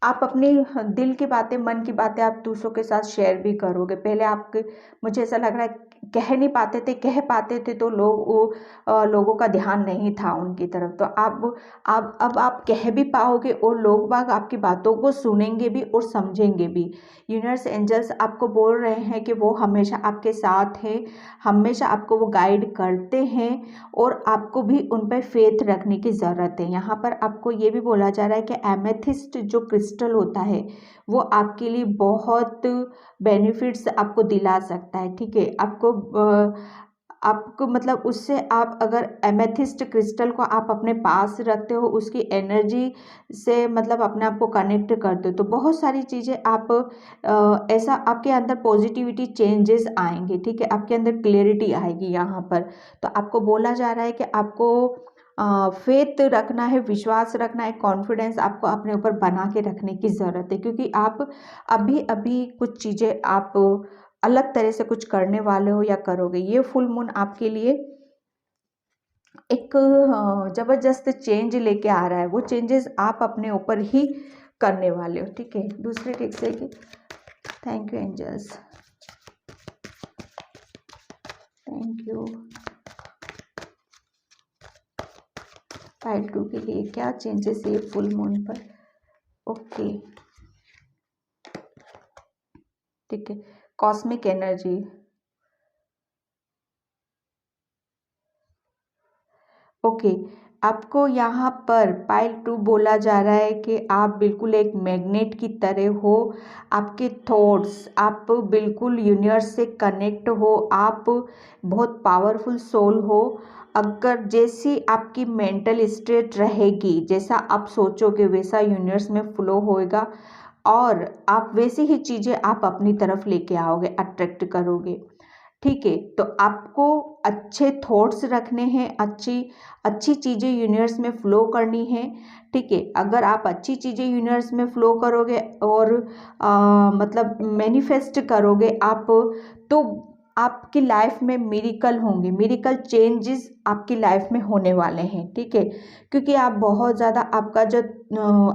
आप अपनी दिल की बातें, मन की बातें आप दूसरों के साथ शेयर भी करोगे। पहले आपके, मुझे ऐसा लग रहा है कह नहीं पाते थे, कह पाते थे तो लोगों का ध्यान नहीं था उनकी तरफ। तो अब आप कह भी पाओगे और लोग बाग आपकी बातों को सुनेंगे भी और समझेंगे भी। यूनिवर्स एंजल्स आपको बोल रहे हैं कि वो हमेशा आपके साथ हैं, हमेशा आपको वो गाइड करते हैं और आपको भी उन पर फेथ रखने की ज़रूरत है। यहाँ पर आपको ये भी बोला जा रहा है कि एमेथिस्ट जो क्रिस्टल होता है वो आपके लिए बहुत बेनिफिट्स आपको दिला सकता है। ठीक है, आपको मतलब उससे, आप अगर एमेथिस्ट क्रिस्टल को आप अपने पास रखते हो, उसकी एनर्जी से मतलब अपने आप को कनेक्ट करते हो, तो बहुत सारी चीज़ें आप ऐसा आपके अंदर पॉजिटिविटी चेंजेस आएंगे। ठीक है, आपके अंदर क्लियरिटी आएगी यहाँ पर। तो आपको बोला जा रहा है कि आपको फेथ रखना है, विश्वास रखना है, कॉन्फिडेंस आपको अपने ऊपर बना के रखने की ज़रूरत है, क्योंकि आप अभी अभी कुछ चीज़ें आप अलग तरह से कुछ करने वाले हो या करोगे। ये फुल मून आपके लिए एक ज़बरदस्त चेंज लेके आ रहा है। वो चेंजेस आप अपने ऊपर ही करने वाले हो। ठीक है, दूसरे टिक से कि thank you angels, thank you. Pile 2 के लिए क्या चेंजेस है फुल मून पर? ओके, ठीक है, कॉस्मिक एनर्जी। ओके, आपको यहाँ पर पाइल 2 बोला जा रहा है कि आप बिल्कुल एक मैग्नेट की तरह हो। आपके थॉट्स, आप बिल्कुल यूनिवर्स से कनेक्ट हो, आप बहुत पावरफुल सोल हो। अगर जैसी आपकी मेंटल स्टेट रहेगी, जैसा आप सोचोगे वैसा यूनिवर्स में फ्लो होएगा और आप वैसी ही चीज़ें आप अपनी तरफ लेके आओगे, अट्रैक्ट करोगे। ठीक है, तो आपको अच्छे थॉट्स रखने हैं, अच्छी अच्छी चीज़ें यूनिवर्स में फ़्लो करनी है। ठीक है, अगर आप अच्छी चीज़ें यूनिवर्स में फ़्लो करोगे और मतलब मैनिफेस्ट करोगे आप, तो आपकी लाइफ में मिरेकल होंगे, मिरेकल चेंजेस आपकी लाइफ में होने वाले हैं। ठीक है, क्योंकि आप बहुत ज़्यादा, आपका जो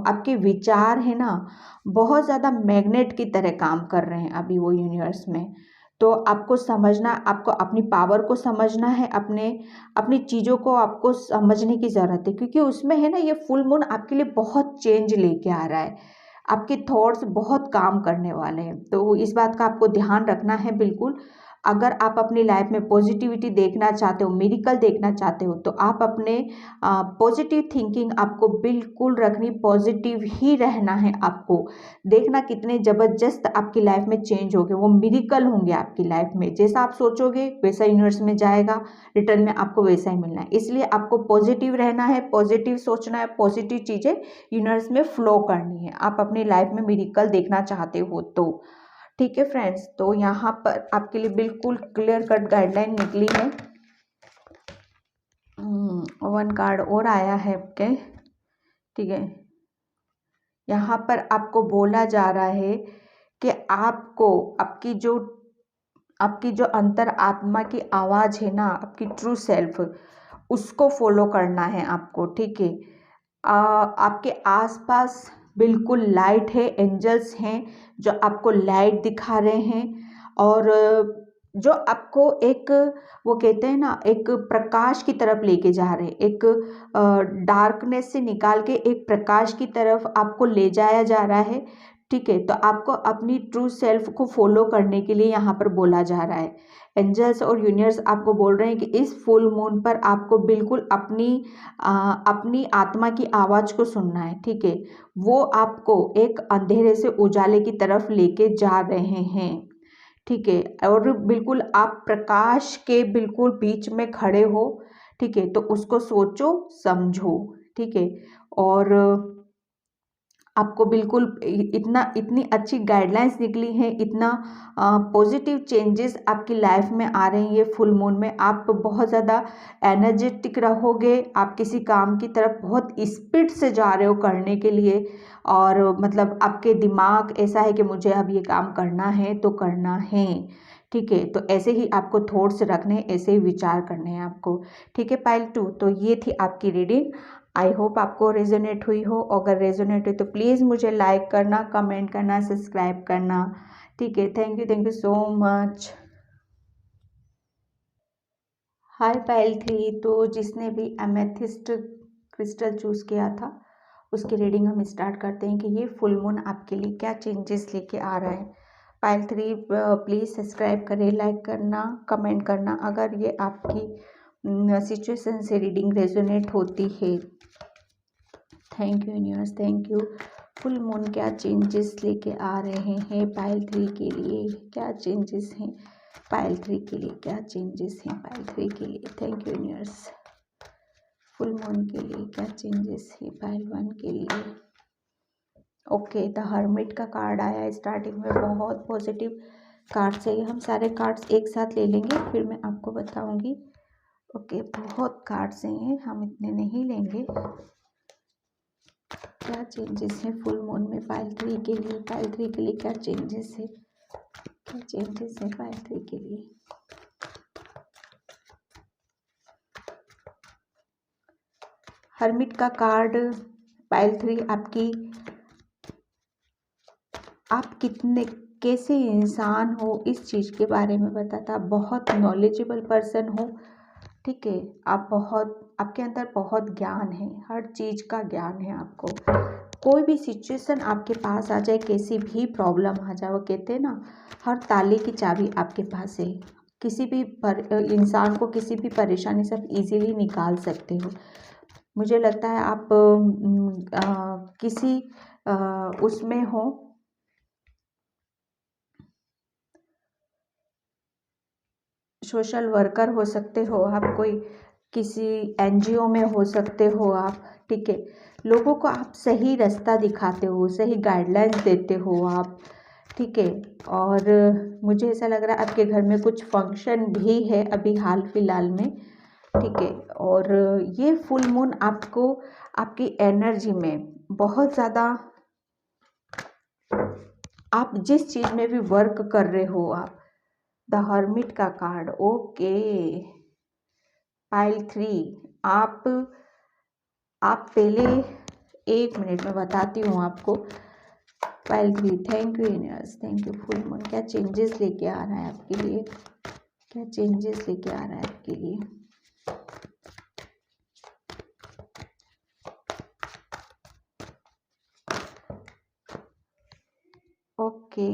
आपके विचार है ना, बहुत ज़्यादा मैग्नेट की तरह काम कर रहे हैं अभी वो यूनिवर्स में। तो आपको समझना, आपको अपनी पावर को समझना है, अपने अपनी चीज़ों को आपको समझने की ज़रूरत है, क्योंकि उसमें है ना, ये फुल मून आपके लिए बहुत चेंज लेके आ रहा है। आपके थॉट्स बहुत काम करने वाले हैं, तो इस बात का आपको ध्यान रखना है बिल्कुल। अगर आप अपनी लाइफ में पॉजिटिविटी देखना चाहते हो, मिरेकल देखना चाहते हो, तो आप अपने पॉजिटिव थिंकिंग आपको बिल्कुल रखनी, पॉजिटिव ही रहना है आपको। देखना कितने ज़बरदस्त आपकी लाइफ में चेंज होंगे, वो मिरेकल होंगे आपकी लाइफ में। जैसा आप सोचोगे वैसा यूनिवर्स में जाएगा, रिटर्न में आपको वैसा ही मिलना है। इसलिए आपको पॉजिटिव रहना है, पॉजिटिव सोचना है, पॉजिटिव चीज़ें यूनिवर्स में फ्लो करनी है। आप अपनी लाइफ में मिरेकल देखना चाहते हो तो। ठीक है फ्रेंड्स, तो यहाँ पर आपके लिए बिल्कुल क्लियर कट गाइडलाइन निकली है। 1 कार्ड और आया है आपके। ठीक है, यहाँ पर आपको बोला जा रहा है कि आपको आपकी जो अंतर आत्मा की आवाज़ है ना, आपकी ट्रू सेल्फ, उसको फॉलो करना है आपको। ठीक है, आपके आसपास बिल्कुल लाइट है, एंजल्स हैं जो आपको लाइट दिखा रहे हैं और जो आपको एक, वो कहते हैं ना, एक प्रकाश की तरफ लेके जा रहे हैं, एक डार्कनेस से निकाल के एक प्रकाश की तरफ आपको ले जाया जा रहा है। ठीक है। तो आपको अपनी ट्रू सेल्फ को फॉलो करने के लिए यहाँ पर बोला जा रहा है। एंजल्स और यूनिवर्स आपको बोल रहे हैं कि इस फुल मून पर आपको बिल्कुल अपनी आत्मा की आवाज़ को सुनना है। ठीक है, वो आपको एक अंधेरे से उजाले की तरफ लेके जा रहे हैं। ठीक है, और बिल्कुल आप प्रकाश के बिल्कुल बीच में खड़े हो। ठीक है, तो उसको सोचो समझो। ठीक है, और आपको बिल्कुल इतनी अच्छी गाइडलाइंस निकली हैं, इतना पॉजिटिव चेंजेस आपकी लाइफ में आ रहे हैं। ये फुल मून में आप बहुत ज़्यादा एनर्जेटिक रहोगे। आप किसी काम की तरफ बहुत स्पीड से जा रहे हो करने के लिए, और मतलब आपके दिमाग ऐसा है कि मुझे अब ये काम करना है तो करना है। ठीक है, तो ऐसे ही आपको थॉट्स रखने हैं, ऐसे ही विचार करने हैं आपको। ठीक है पाइल 2, तो ये थी आपकी रीडिंग। आई होप आपको रेजोनेट हुई हो। अगर रेजोनेट हुई तो प्लीज़ मुझे लाइक करना, कमेंट करना, सब्सक्राइब करना। ठीक है, thank you so much. Hi pile 3, तो जिसने भी एमेथिस्ट क्रिस्टल चूज़ किया था उसकी रीडिंग हम स्टार्ट करते हैं कि ये फुल मून आपके लिए क्या चेंजेस लेके आ रहा है। पाइल 3 प्लीज़ सब्सक्राइब करें, लाइक करना, कमेंट करना अगर ये आपकी सिचुएशन से रीडिंग रेजोनेट होती है। Thank you universe, thank you. Full moon क्या चेंजेस लेके आ रहे हैं पाइल 3 के लिए, क्या चेंजेस हैं पाइल 3 के लिए, क्या चेंजेस हैं पाइल 3 के लिए। Thank you universe. Full moon के लिए क्या चेंजेस है पाइल 1 के लिए। ओके, द हर्मिट का कार्ड आया स्टार्टिंग में, बहुत पॉजिटिव कार्ड्स है। हम सारे कार्ड्स एक साथ ले लेंगे फिर मैं आपको बताऊंगी। ओके, बहुत कार्ड्स हैं, हम इतने नहीं लेंगे। क्या चेंजेस हैं फुल मून में पाइल 3 के लिए, पाइल 3 के लिए क्या चेंजेस है, क्या चेंजेस है पाइल 3 के लिए। हर्मिट का कार्ड पाइल 3 आप कितने कैसे इंसान हो इस चीज़ के बारे में बताता। आप बहुत नॉलेजेबल पर्सन हो। ठीक है, आपके अंदर बहुत ज्ञान है, हर चीज़ का ज्ञान है आपको। कोई भी सिचुएशन आपके पास आ जाए, कैसी भी प्रॉब्लम आ जाए, वो कहते हैं ना हर ताले की चाबी आपके पास है। किसी भी इंसान को किसी भी परेशानी से आप इजीली निकाल सकते हो। मुझे लगता है आप किसी उसमें हो, सोशल वर्कर हो सकते हो आप, कोई किसी एनजीओ में हो सकते हो आप। ठीक है, लोगों को आप सही रास्ता दिखाते हो, सही गाइडलाइंस देते हो आप। ठीक है, और मुझे ऐसा लग रहा है आपके घर में कुछ फंक्शन भी है अभी हाल फिलहाल में। ठीक है, और ये फुल मून आपको आपकी एनर्जी में बहुत ज़्यादा, आप जिस चीज़ में भी वर्क कर रहे हो आप, द हर्मिट का कार्ड। ओके पाइल 3, आप पहले 1 मिनट में बताती हूँ आपको। Pile 3, thank you universe, thank you. Full moon क्या चेंजेस लेके आ रहा है आपके लिए, क्या चेंजेस लेके आ रहा है आपके लिए। ओके,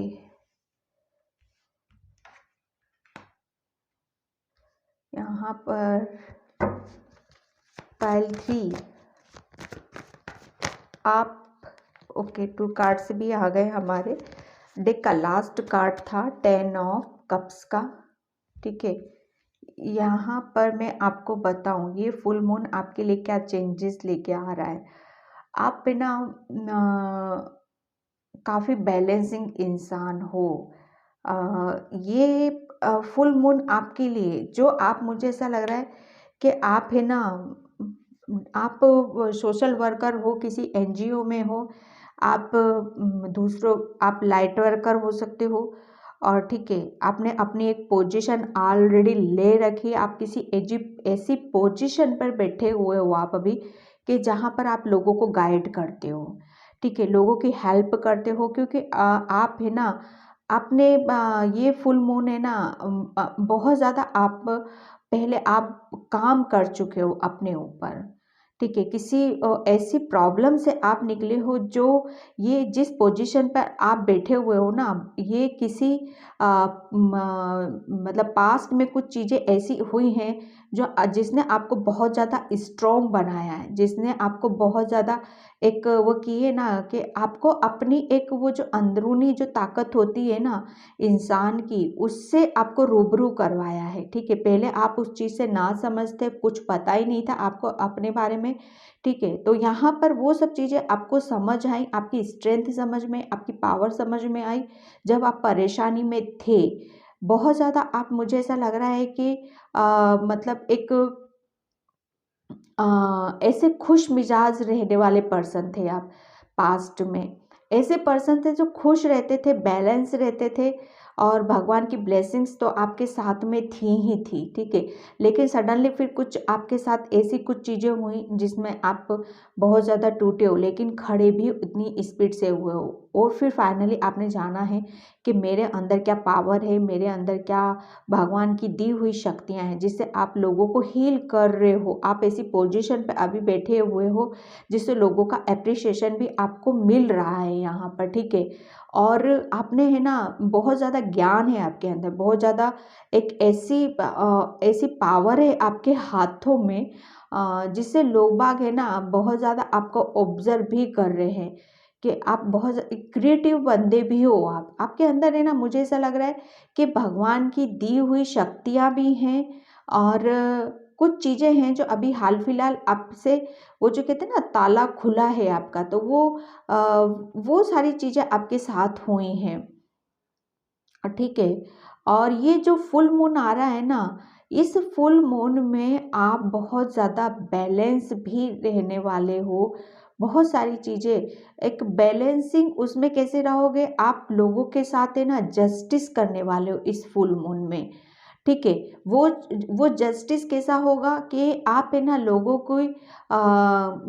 यहाँ पर पाइल 3 आप ओके 2 कार्ड्स भी आ गए हमारे डेक का। लास्ट कार्ड था 10 ऑफ कप्स का। ठीक है, यहाँ पर मैं आपको बताऊँ ये फुल मून आपके लिए क्या चेंजेस लेके आ रहा है। आप बिना काफ़ी बैलेंसिंग इंसान हो। ये फुल मून आपके लिए जो आप, मुझे ऐसा लग रहा है कि आप है ना, आप सोशल वर्कर हो, किसी एनजीओ में हो आप, दूसरों आप लाइट वर्कर हो सकते हो। और ठीक है, आपने अपनी एक पोजीशन ऑलरेडी ले रखी, आप किसी ऐसी पोजीशन पर बैठे हुए हो आप अभी कि जहाँ पर आप लोगों को गाइड करते हो। ठीक है, लोगों की हेल्प करते हो, क्योंकि आप है ना, आपने ये फुल मून है ना, बहुत ज़्यादा आप पहले आप काम कर चुके हो अपने ऊपर। ठीक है, किसी ऐसी प्रॉब्लम से आप निकले हो, जो ये जिस पोजीशन पर आप बैठे हुए हो ना, ये किसी मतलब पास्ट में कुछ चीज़ें ऐसी हुई हैं जो जिसने आपको बहुत ज़्यादा स्ट्रॉन्ग बनाया है, जिसने आपको बहुत ज़्यादा एक वो की है ना, कि आपको अपनी एक वो जो अंदरूनी जो ताकत होती है ना इंसान की, उससे आपको रूबरू करवाया है। ठीक है, पहले आप उस चीज़ से ना समझते, कुछ पता ही नहीं था आपको अपने बारे में। ठीक है, तो यहाँ पर वो सब चीज़ें आपको समझ आई, आपकी स्ट्रेंथ समझ में, आपकी पावर समझ में आई, जब आप परेशानी में थे। बहुत ज़्यादा आप, मुझे ऐसा लग रहा है कि मतलब एक ऐसे खुश मिजाज रहने वाले पर्सन थे आप पास्ट में। ऐसे पर्सन थे जो खुश रहते थे, बैलेंस रहते थे, और भगवान की ब्लेसिंग्स तो आपके साथ में थी ही थी। ठीक है, लेकिन सडनली फिर कुछ आपके साथ ऐसी कुछ चीज़ें हुई जिसमें आप बहुत ज़्यादा टूटे हो, लेकिन खड़े भी उतनी स्पीड से हुए हो, और फिर फाइनली आपने जाना है कि मेरे अंदर क्या पावर है, मेरे अंदर क्या भगवान की दी हुई शक्तियाँ हैं, जिससे आप लोगों को हील कर रहे हो। आप ऐसी पोजीशन पे अभी बैठे हुए हो जिससे लोगों का एप्रिसिएशन भी आपको मिल रहा है यहाँ पर। ठीक है, और आपने है ना बहुत ज़्यादा ज्ञान है आपके अंदर, बहुत ज़्यादा एक ऐसी पावर है आपके हाथों में, जिससे लोग बाग है ना बहुत ज़्यादा आपको ऑब्जर्व भी कर रहे हैं कि आप बहुत क्रिएटिव बंदे भी हो। आप आपके अंदर है ना, मुझे ऐसा लग रहा है कि भगवान की दी हुई शक्तियाँ भी हैं, और कुछ चीज़ें हैं जो अभी हाल फिलहाल आपसे, वो जो कहते हैं ना ताला खुला है आपका, तो वो सारी चीज़ें आपके साथ हुई हैं। ठीक है, और ये जो फुल मून आ रहा है ना, इस फुल मून में आप बहुत ज़्यादा बैलेंस भी रहने वाले हो। बहुत सारी चीज़ें, एक बैलेंसिंग, उसमें कैसे रहोगे आप, लोगों के साथ है ना जस्टिस करने वाले हो इस फुल मून में। ठीक है, वो जस्टिस कैसा होगा कि आप है ना लोगों को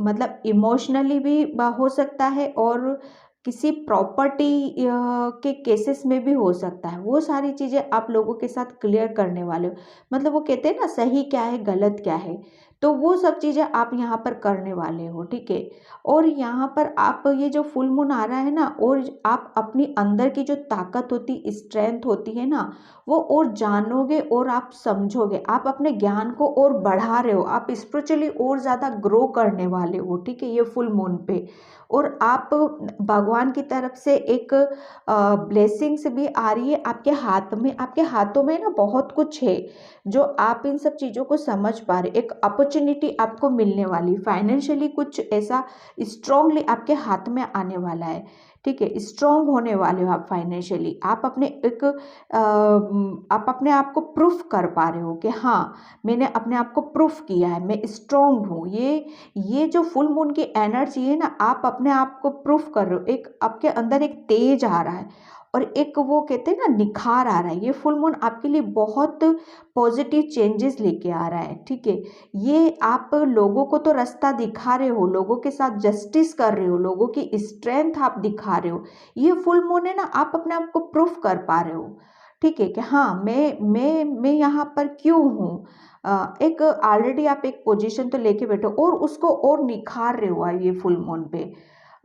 मतलब इमोशनली भी हो सकता है, और किसी प्रॉपर्टी के केसेस में भी हो सकता है। वो सारी चीज़ें आप लोगों के साथ क्लियर करने वाले हो। मतलब वो कहते हैं ना सही क्या है, गलत क्या है, तो वो सब चीज़ें आप यहाँ पर करने वाले हो। ठीक है, और यहाँ पर आप ये जो फुल मून आ रहा है ना, और आप अपनी अंदर की जो ताकत होती, स्ट्रेंथ होती है ना, वो और जानोगे और आप समझोगे, आप अपने ज्ञान को और बढ़ा रहे हो, आप स्पिरिचुअली और ज़्यादा ग्रो करने वाले हो। ठीक है, ये फुल मून पे, और आप भगवान की तरफ से एक ब्लेसिंग्स भी आ रही है आपके हाथ में। आपके हाथों में ना बहुत कुछ है, जो आप इन सब चीज़ों को समझ पा रहे। एक अपॉर्चुनिटी आपको मिलने वाली, फाइनेंशियली कुछ ऐसा स्ट्रांगली आपके हाथ में आने वाला है। ठीक है, स्ट्रांग होने वाले हो आप फाइनेंशियली। आप अपने आप को प्रूफ कर पा रहे हो कि हाँ, मैंने अपने आप को प्रूफ किया है, मैं स्ट्रांग हूँ। ये जो फुल मून की एनर्जी है ना, आप अपने आप को प्रूफ कर रहे हो, एक आपके अंदर एक तेज आ रहा है, और एक वो कहते हैं ना निखार आ रहा है। ये फुल मून आपके लिए बहुत पॉजिटिव चेंजेस लेके आ रहा है। ठीक है, ये आप लोगों को तो रास्ता दिखा रहे हो, लोगों के साथ जस्टिस कर रहे हो, लोगों की स्ट्रेंथ आप दिखा रहे हो। ये फुल मून है ना, आप अपने आप को प्रूफ कर पा रहे हो। ठीक है, कि हाँ, मैं यहाँ पर क्यों हूँ। एक ऑलरेडी आप एक पोजीशन तो लेके बैठो, और उसको और निखार रहे हो ये फुल मून पे।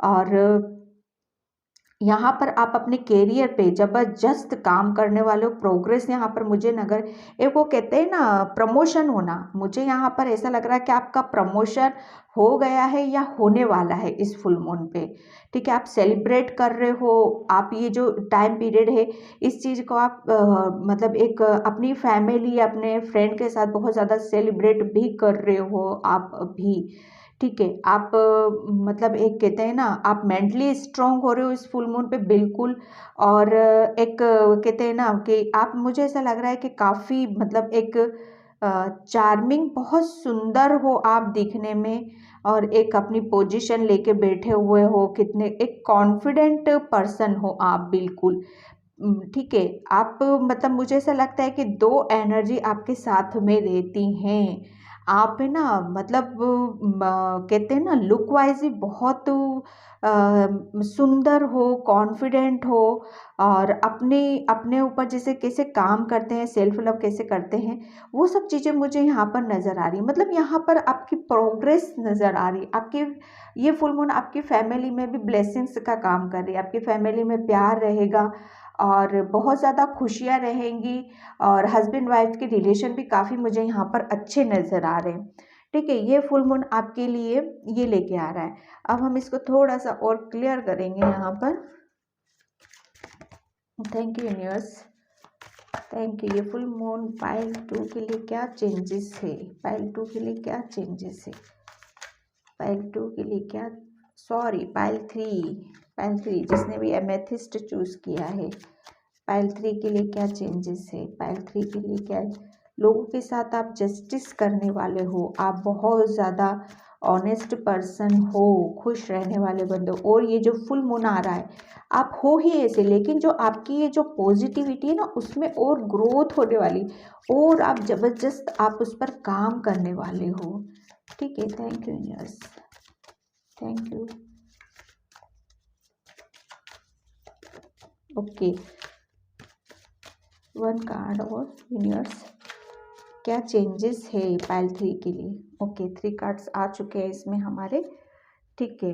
और यहाँ पर आप अपने कैरियर पे ज़बरदस्त काम करने वाले हो। प्रोग्रेस यहाँ पर मुझे नगर, एक वो कहते हैं ना प्रमोशन होना, मुझे यहाँ पर ऐसा लग रहा है कि आपका प्रमोशन हो गया है या होने वाला है इस फुल मून पे। ठीक है, आप सेलिब्रेट कर रहे हो। आप ये जो टाइम पीरियड है, इस चीज़ को आप मतलब एक अपनी फैमिली, अपने फ्रेंड के साथ बहुत ज़्यादा सेलिब्रेट भी कर रहे हो आप भी। ठीक है, आप मतलब एक कहते हैं ना, आप मेंटली स्ट्रांग हो रहे हो इस फुल मून पे बिल्कुल। और एक कहते हैं ना कि आप, मुझे ऐसा लग रहा है कि काफ़ी मतलब एक चार्मिंग, बहुत सुंदर हो आप दिखने में, और एक अपनी पोजीशन लेके बैठे हुए हो, कितने एक कॉन्फिडेंट पर्सन हो आप बिल्कुल। ठीक है, आप मतलब मुझे ऐसा लगता है कि दो एनर्जी आपके साथ में रहती हैं। आप है ना मतलब कहते हैं ना लुक वाइज ही बहुत सुंदर हो, कॉन्फिडेंट हो, और अपने अपने ऊपर जैसे कैसे काम करते हैं, सेल्फ लव कैसे करते हैं, वो सब चीज़ें मुझे यहाँ पर नज़र आ रही है। मतलब यहाँ पर आपकी प्रोग्रेस नज़र आ रही है। आपकी ये फुल मून आपकी फैमिली में भी ब्लेसिंग्स का काम कर रही है। आपकी फैमिली में प्यार रहेगा और बहुत ज़्यादा खुशियाँ रहेंगी, और हस्बैंड वाइफ के रिलेशन भी काफ़ी मुझे यहाँ पर अच्छे नज़र आ रहे हैं। ठीक है, ये फुल मून आपके लिए ये लेके आ रहा है। अब हम इसको थोड़ा सा और क्लियर करेंगे यहाँ पर। Thank you universe, thank you. ये फुल मून पाइल 2 के लिए क्या चेंजेस है, पाइल 2 के लिए क्या चेंजेस है, पाइल 2 के लिए क्या, सॉरी पाइल 3 जिसने भी एमेथिस्ट चूज किया है, पाइल 3 के लिए क्या चेंजेस है, पाइल 3 के लिए क्या है। लोगों के साथ आप जस्टिस करने वाले हो, आप बहुत ज़्यादा ऑनेस्ट पर्सन हो, खुश रहने वाले बंदे हो। और ये जो फुल मून आ रहा है आप हो ही ऐसे, लेकिन जो आपकी ये जो पॉजिटिविटी है ना उसमें और ग्रोथ होने वाली, और आप ज़बरदस्त आप उस पर काम करने वाले हो। ठीक है, thank you universe, thank you. Okay, one card और यूनिवर्स, क्या चेंजेस है पाइल 3 के लिए। ओके, 3 कार्ड्स आ चुके हैं इसमें हमारे। ठीक है,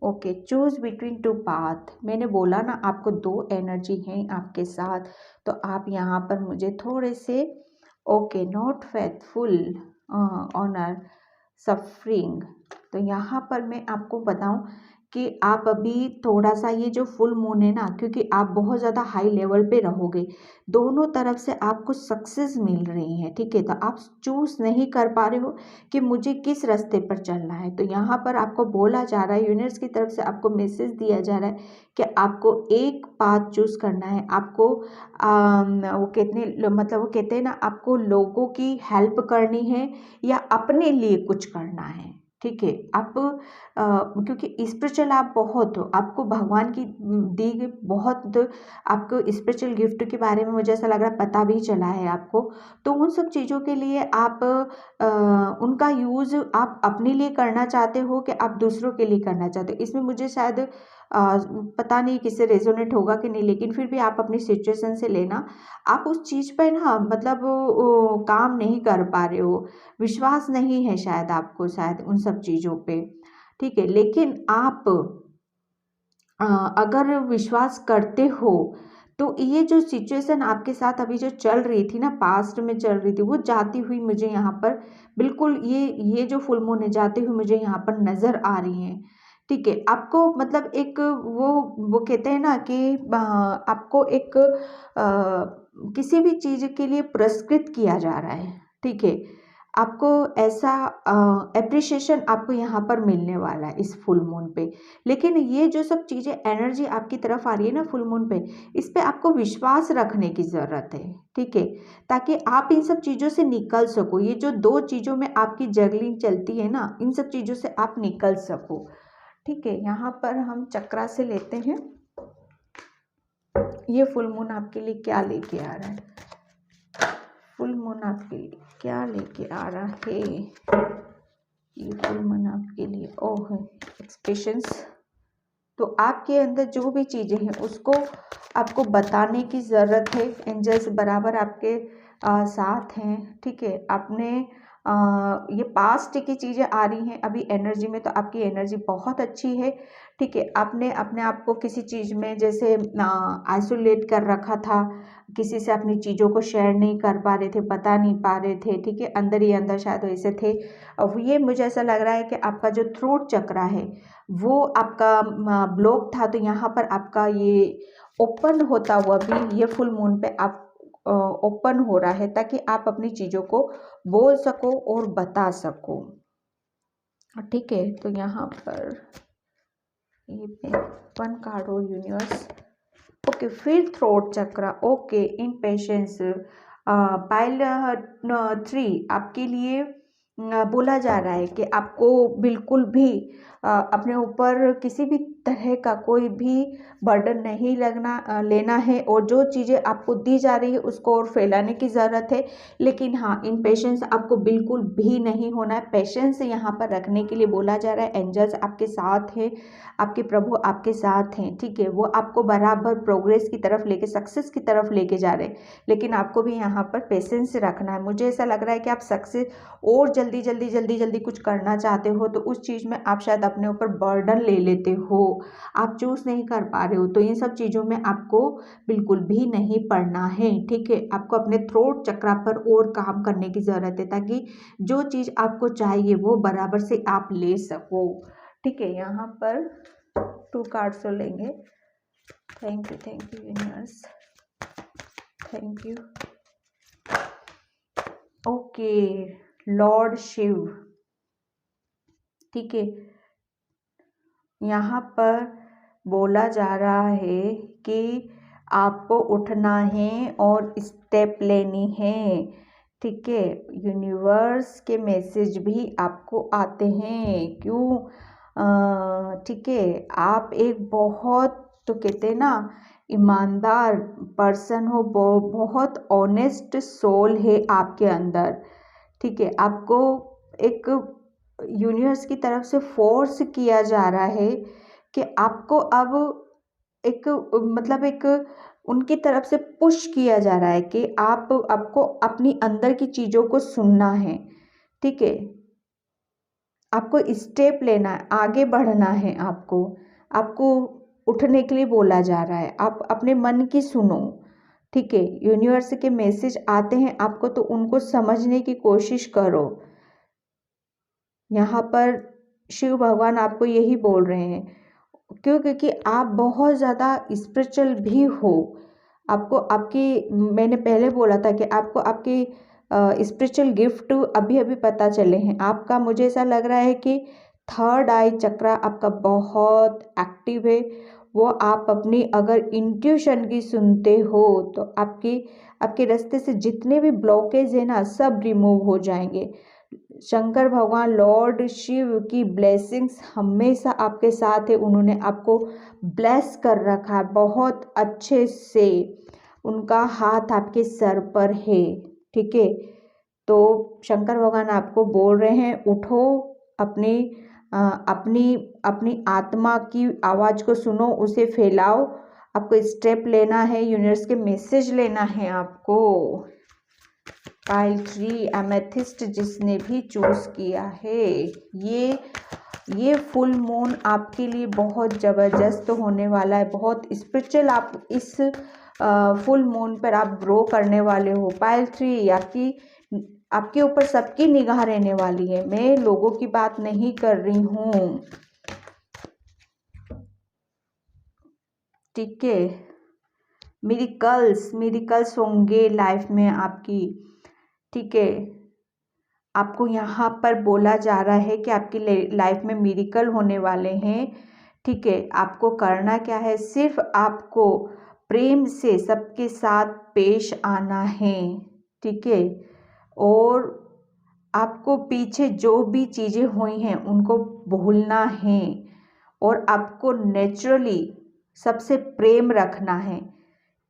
ओके, चूज बिटवीन 2 पाथ। मैंने बोला ना आपको 2 एनर्जी हैं आपके साथ, तो आप यहाँ पर मुझे थोड़े से okay, not faithful, honour, suffering. तो यहाँ पर मैं आपको बताऊं कि आप अभी थोड़ा सा ये जो फुल मून है ना, क्योंकि आप बहुत ज़्यादा हाई लेवल पे रहोगे, दोनों तरफ से आपको सक्सेस मिल रही है। ठीक है, तो आप चूज नहीं कर पा रहे हो कि मुझे किस रास्ते पर चलना है। तो यहाँ पर आपको बोला जा रहा है, यूनिवर्स की तरफ से आपको मैसेज दिया जा रहा है कि आपको एक पाथ चूज करना है। आपको वो कितने मतलब वो कहते हैं ना, आपको लोगों की हेल्प करनी है या अपने लिए कुछ करना है। ठीक है, आप क्योंकि स्पिरिचुअल आप बहुत हो, आपको भगवान की दी गई बहुत, आपको स्पिरिचुअल गिफ्ट के बारे में मुझे ऐसा लग रहा है पता भी चला है आपको। तो उन सब चीज़ों के लिए आप उनका यूज़ आप अपने लिए करना चाहते हो कि आप दूसरों के लिए करना चाहते हो। इसमें मुझे शायद पता नहीं किससे रेजोनेट होगा कि नहीं, लेकिन फिर भी आप अपनी सिचुएशन से लेना। आप उस चीज़ पर ना मतलब काम नहीं कर पा रहे हो, विश्वास नहीं है शायद आपको, शायद उन सब चीज़ों पे। ठीक है, लेकिन आप अगर विश्वास करते हो तो ये जो सिचुएशन आपके साथ अभी जो चल रही थी ना, पास्ट में चल रही थी, वो जाती हुई मुझे यहाँ पर बिल्कुल ये जो फुल मून है जाती हुई मुझे यहाँ पर नज़र आ रही है। ठीक है, आपको मतलब एक वो कहते हैं ना कि आपको एक किसी भी चीज़ के लिए पुरस्कृत किया जा रहा है। ठीक है, आपको ऐसा एप्रिसिएशन आपको यहाँ पर मिलने वाला है इस फुल मून पे। लेकिन ये जो सब चीज़ें एनर्जी आपकी तरफ आ रही है ना फुल मून पे, इस पे आपको विश्वास रखने की ज़रूरत है। ठीक है, ताकि आप इन सब चीज़ों से निकल सको। ये जो 2 चीज़ों में आपकी जगलिंग चलती है ना, इन सब चीज़ों से आप निकल सको। ठीक है, यहाँ पर हम चक्रा से लेते हैं, ये फुल मून आपके लिए क्या लेके आ रहा है, फुल मून आपके लिए क्या लेके आ रहा है, ये फुल मून आपके लिए ओह एक्सप्रेशंस। तो आपके अंदर जो भी चीज़ें हैं उसको आपको बताने की ज़रूरत है। एंजल्स बराबर आपके साथ हैं। ठीक है, आपने ये पास्ट की चीज़ें आ रही हैं अभी एनर्जी में, तो आपकी एनर्जी बहुत अच्छी है। ठीक है, आपने अपने आप को किसी चीज़ में जैसे आइसोलेट कर रखा था, किसी से अपनी चीज़ों को शेयर नहीं कर पा रहे थे, बता नहीं पा रहे थे। ठीक है, अंदर ही अंदर शायद ऐसे थे। अब ये मुझे ऐसा लग रहा है कि आपका जो थ्रोट चक्रा है वो आपका ब्लॉक था, तो यहाँ पर आपका ये ओपन होता हुआ भी ये फुल मून पे आप ओपन हो रहा है, ताकि आप अपनी चीज़ों को बोल सको और बता सको। ठीक है, तो यहाँ पर ये वन कार्ड और यूनिवर्स। ओके, फिर throat chakra, okay, in patience, pile 3 आपके लिए बोला जा रहा है कि आपको बिल्कुल भी अपने ऊपर किसी भी तरह का कोई भी बर्डन नहीं लेना है, और जो चीज़ें आपको दी जा रही है उसको और फैलाने की ज़रूरत है। लेकिन हाँ, इम्पेशेंस आपको बिल्कुल भी नहीं होना है। पेशेंस यहाँ पर रखने के लिए बोला जा रहा है। एंजल्स आपके साथ हैं, आपके प्रभु आपके साथ हैं, ठीक है। वो आपको बराबर प्रोग्रेस की तरफ लेके, सक्सेस की तरफ लेके जा रहे हैं। लेकिन आपको भी यहाँ पर पेशेंस रखना है। मुझे ऐसा लग रहा है कि आप सक्सेस और जल्दी कुछ करना चाहते हो, तो उस चीज़ में आप शायद अपने ऊपर बर्डन ले लेते हो, आप चूज़ नहीं कर पा रहे हो। तो इन सब चीज़ों में आपको बिल्कुल भी नहीं पड़ना है, ठीक है। आपको अपने थ्रोट चक्रा पर और काम करने की ज़रूरत है, ताकि जो चीज़ आपको चाहिए वो बराबर से आप ले सको, ठीक है। यहाँ पर 2 कार्ड्स तो लेंगे। Thank you universe, thank you. Okay, lord Shiv, ठीक है। यहाँ पर बोला जा रहा है कि आपको उठना है और स्टेप लेनी है, ठीक है। यूनिवर्स के मैसेज भी आपको आते हैं, क्यों, ठीक है। आप एक बहुत, तो कहते हैं ना, ईमानदार पर्सन हो, बहुत ऑनेस्ट सोल है आपके अंदर, ठीक है। आपको एक यूनिवर्स की तरफ से फोर्स किया जा रहा है कि आपको अब एक, मतलब एक उनकी तरफ से पुश किया जा रहा है कि आपको अपनी अंदर की चीज़ों को सुनना है, ठीक है। आपको स्टेप लेना है, आगे बढ़ना है, आपको उठने के लिए बोला जा रहा है। आप अपने मन की सुनो, ठीक है। यूनिवर्स के मैसेज आते हैं आपको, तो उनको समझने की कोशिश करो। यहाँ पर शिव भगवान आपको यही बोल रहे हैं, क्योंकि आप बहुत ज़्यादा स्पिरिचुअल भी हो। आपको आपकी, मैंने पहले बोला था कि आपको आपकी स्पिरिचुअल गिफ्ट अभी अभी पता चले हैं आपका। मुझे ऐसा लग रहा है कि थर्ड आई चक्रा आपका बहुत एक्टिव है। वो आप अपनी अगर इंट्यूशन की सुनते हो, तो आपके रास्ते से जितने भी ब्लॉकेज है ना, सब रिमूव हो जाएंगे। शंकर भगवान लॉर्ड शिव की ब्लेसिंग्स हमेशा आपके साथ है। उन्होंने आपको ब्लेस कर रखा है बहुत अच्छे से, उनका हाथ आपके सर पर है, ठीक है। तो शंकर भगवान आपको बोल रहे हैं, उठो, अपनी अपनी अपनी आत्मा की आवाज़ को सुनो, उसे फैलाओ। आपको स्टेप लेना है, यूनिवर्स के मैसेज लेना है आपको। पाइल ट्री, एमेथिस्ट जिसने भी चूज़ किया है, ये फुल मून आपके लिए बहुत ज़बरदस्त होने वाला है, बहुत स्पिरिचुअल। आप इस फुल मून पर आप ग्रो करने वाले हो। पाइल ट्री, आपके ऊपर सबकी निगाह रहने वाली है। मैं लोगों की बात नहीं कर रही हूँ, ठीक है। मिरेकल्स होंगे लाइफ में आपकी, ठीक है। आपको यहाँ पर बोला जा रहा है कि आपकी लाइफ में मिरेकल होने वाले हैं, ठीक है। आपको करना क्या है, सिर्फ आपको प्रेम से सबके साथ पेश आना है, ठीक है। और आपको पीछे जो भी चीज़ें हुई हैं उनको भूलना है, और आपको नेचुरली सबसे प्रेम रखना है,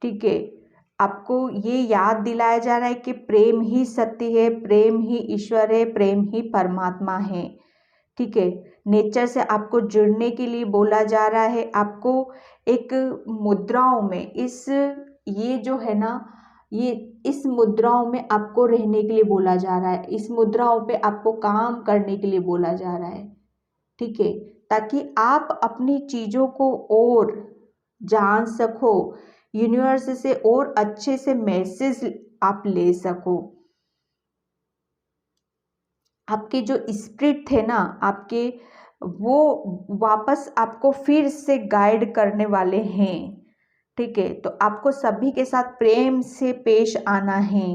ठीक है। आपको ये याद दिलाया जा रहा है कि प्रेम ही सत्य है, प्रेम ही ईश्वर है, प्रेम ही परमात्मा है, ठीक है। नेचर से आपको जुड़ने के लिए बोला जा रहा है। आपको एक मुद्राओं में, ये जो है ना, ये इस मुद्राओं में आपको रहने के लिए बोला जा रहा है। इस मुद्राओं पे आपको काम करने के लिए बोला जा रहा है, ठीक है, ताकि आप अपनी चीज़ों को और जान सको, यूनिवर्स से और अच्छे से मैसेज आप ले सको। आपके जो स्पिरिट थे ना आपके, वो वापस आपको फिर से गाइड करने वाले हैं, ठीक है। तो आपको सभी के साथ प्रेम से पेश आना है।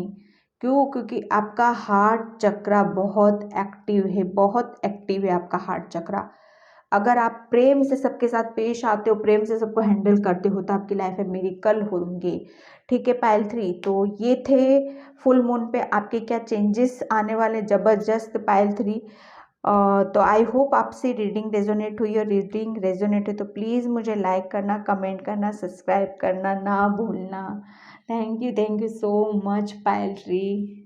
क्यों, क्योंकि आपका हार्ट चक्रा बहुत एक्टिव है, बहुत एक्टिव है आपका हार्ट चक्रा। अगर आप प्रेम से सबके साथ पेश आते हो, प्रेम से सबको हैंडल करते हो, तो आपकी लाइफ में मिरेकल होंगे। ठीक है पायल 3, तो ये थे फुल मून पे आपके क्या चेंजेस आने वाले ज़बरदस्त पायल 3। तो आई होप आपसे रीडिंग रेजोनेट हुई, और रीडिंग रेजोनेट है तो प्लीज़ मुझे लाइक करना, कमेंट करना, सब्सक्राइब करना ना भूलना। Thank you so much Payal 3।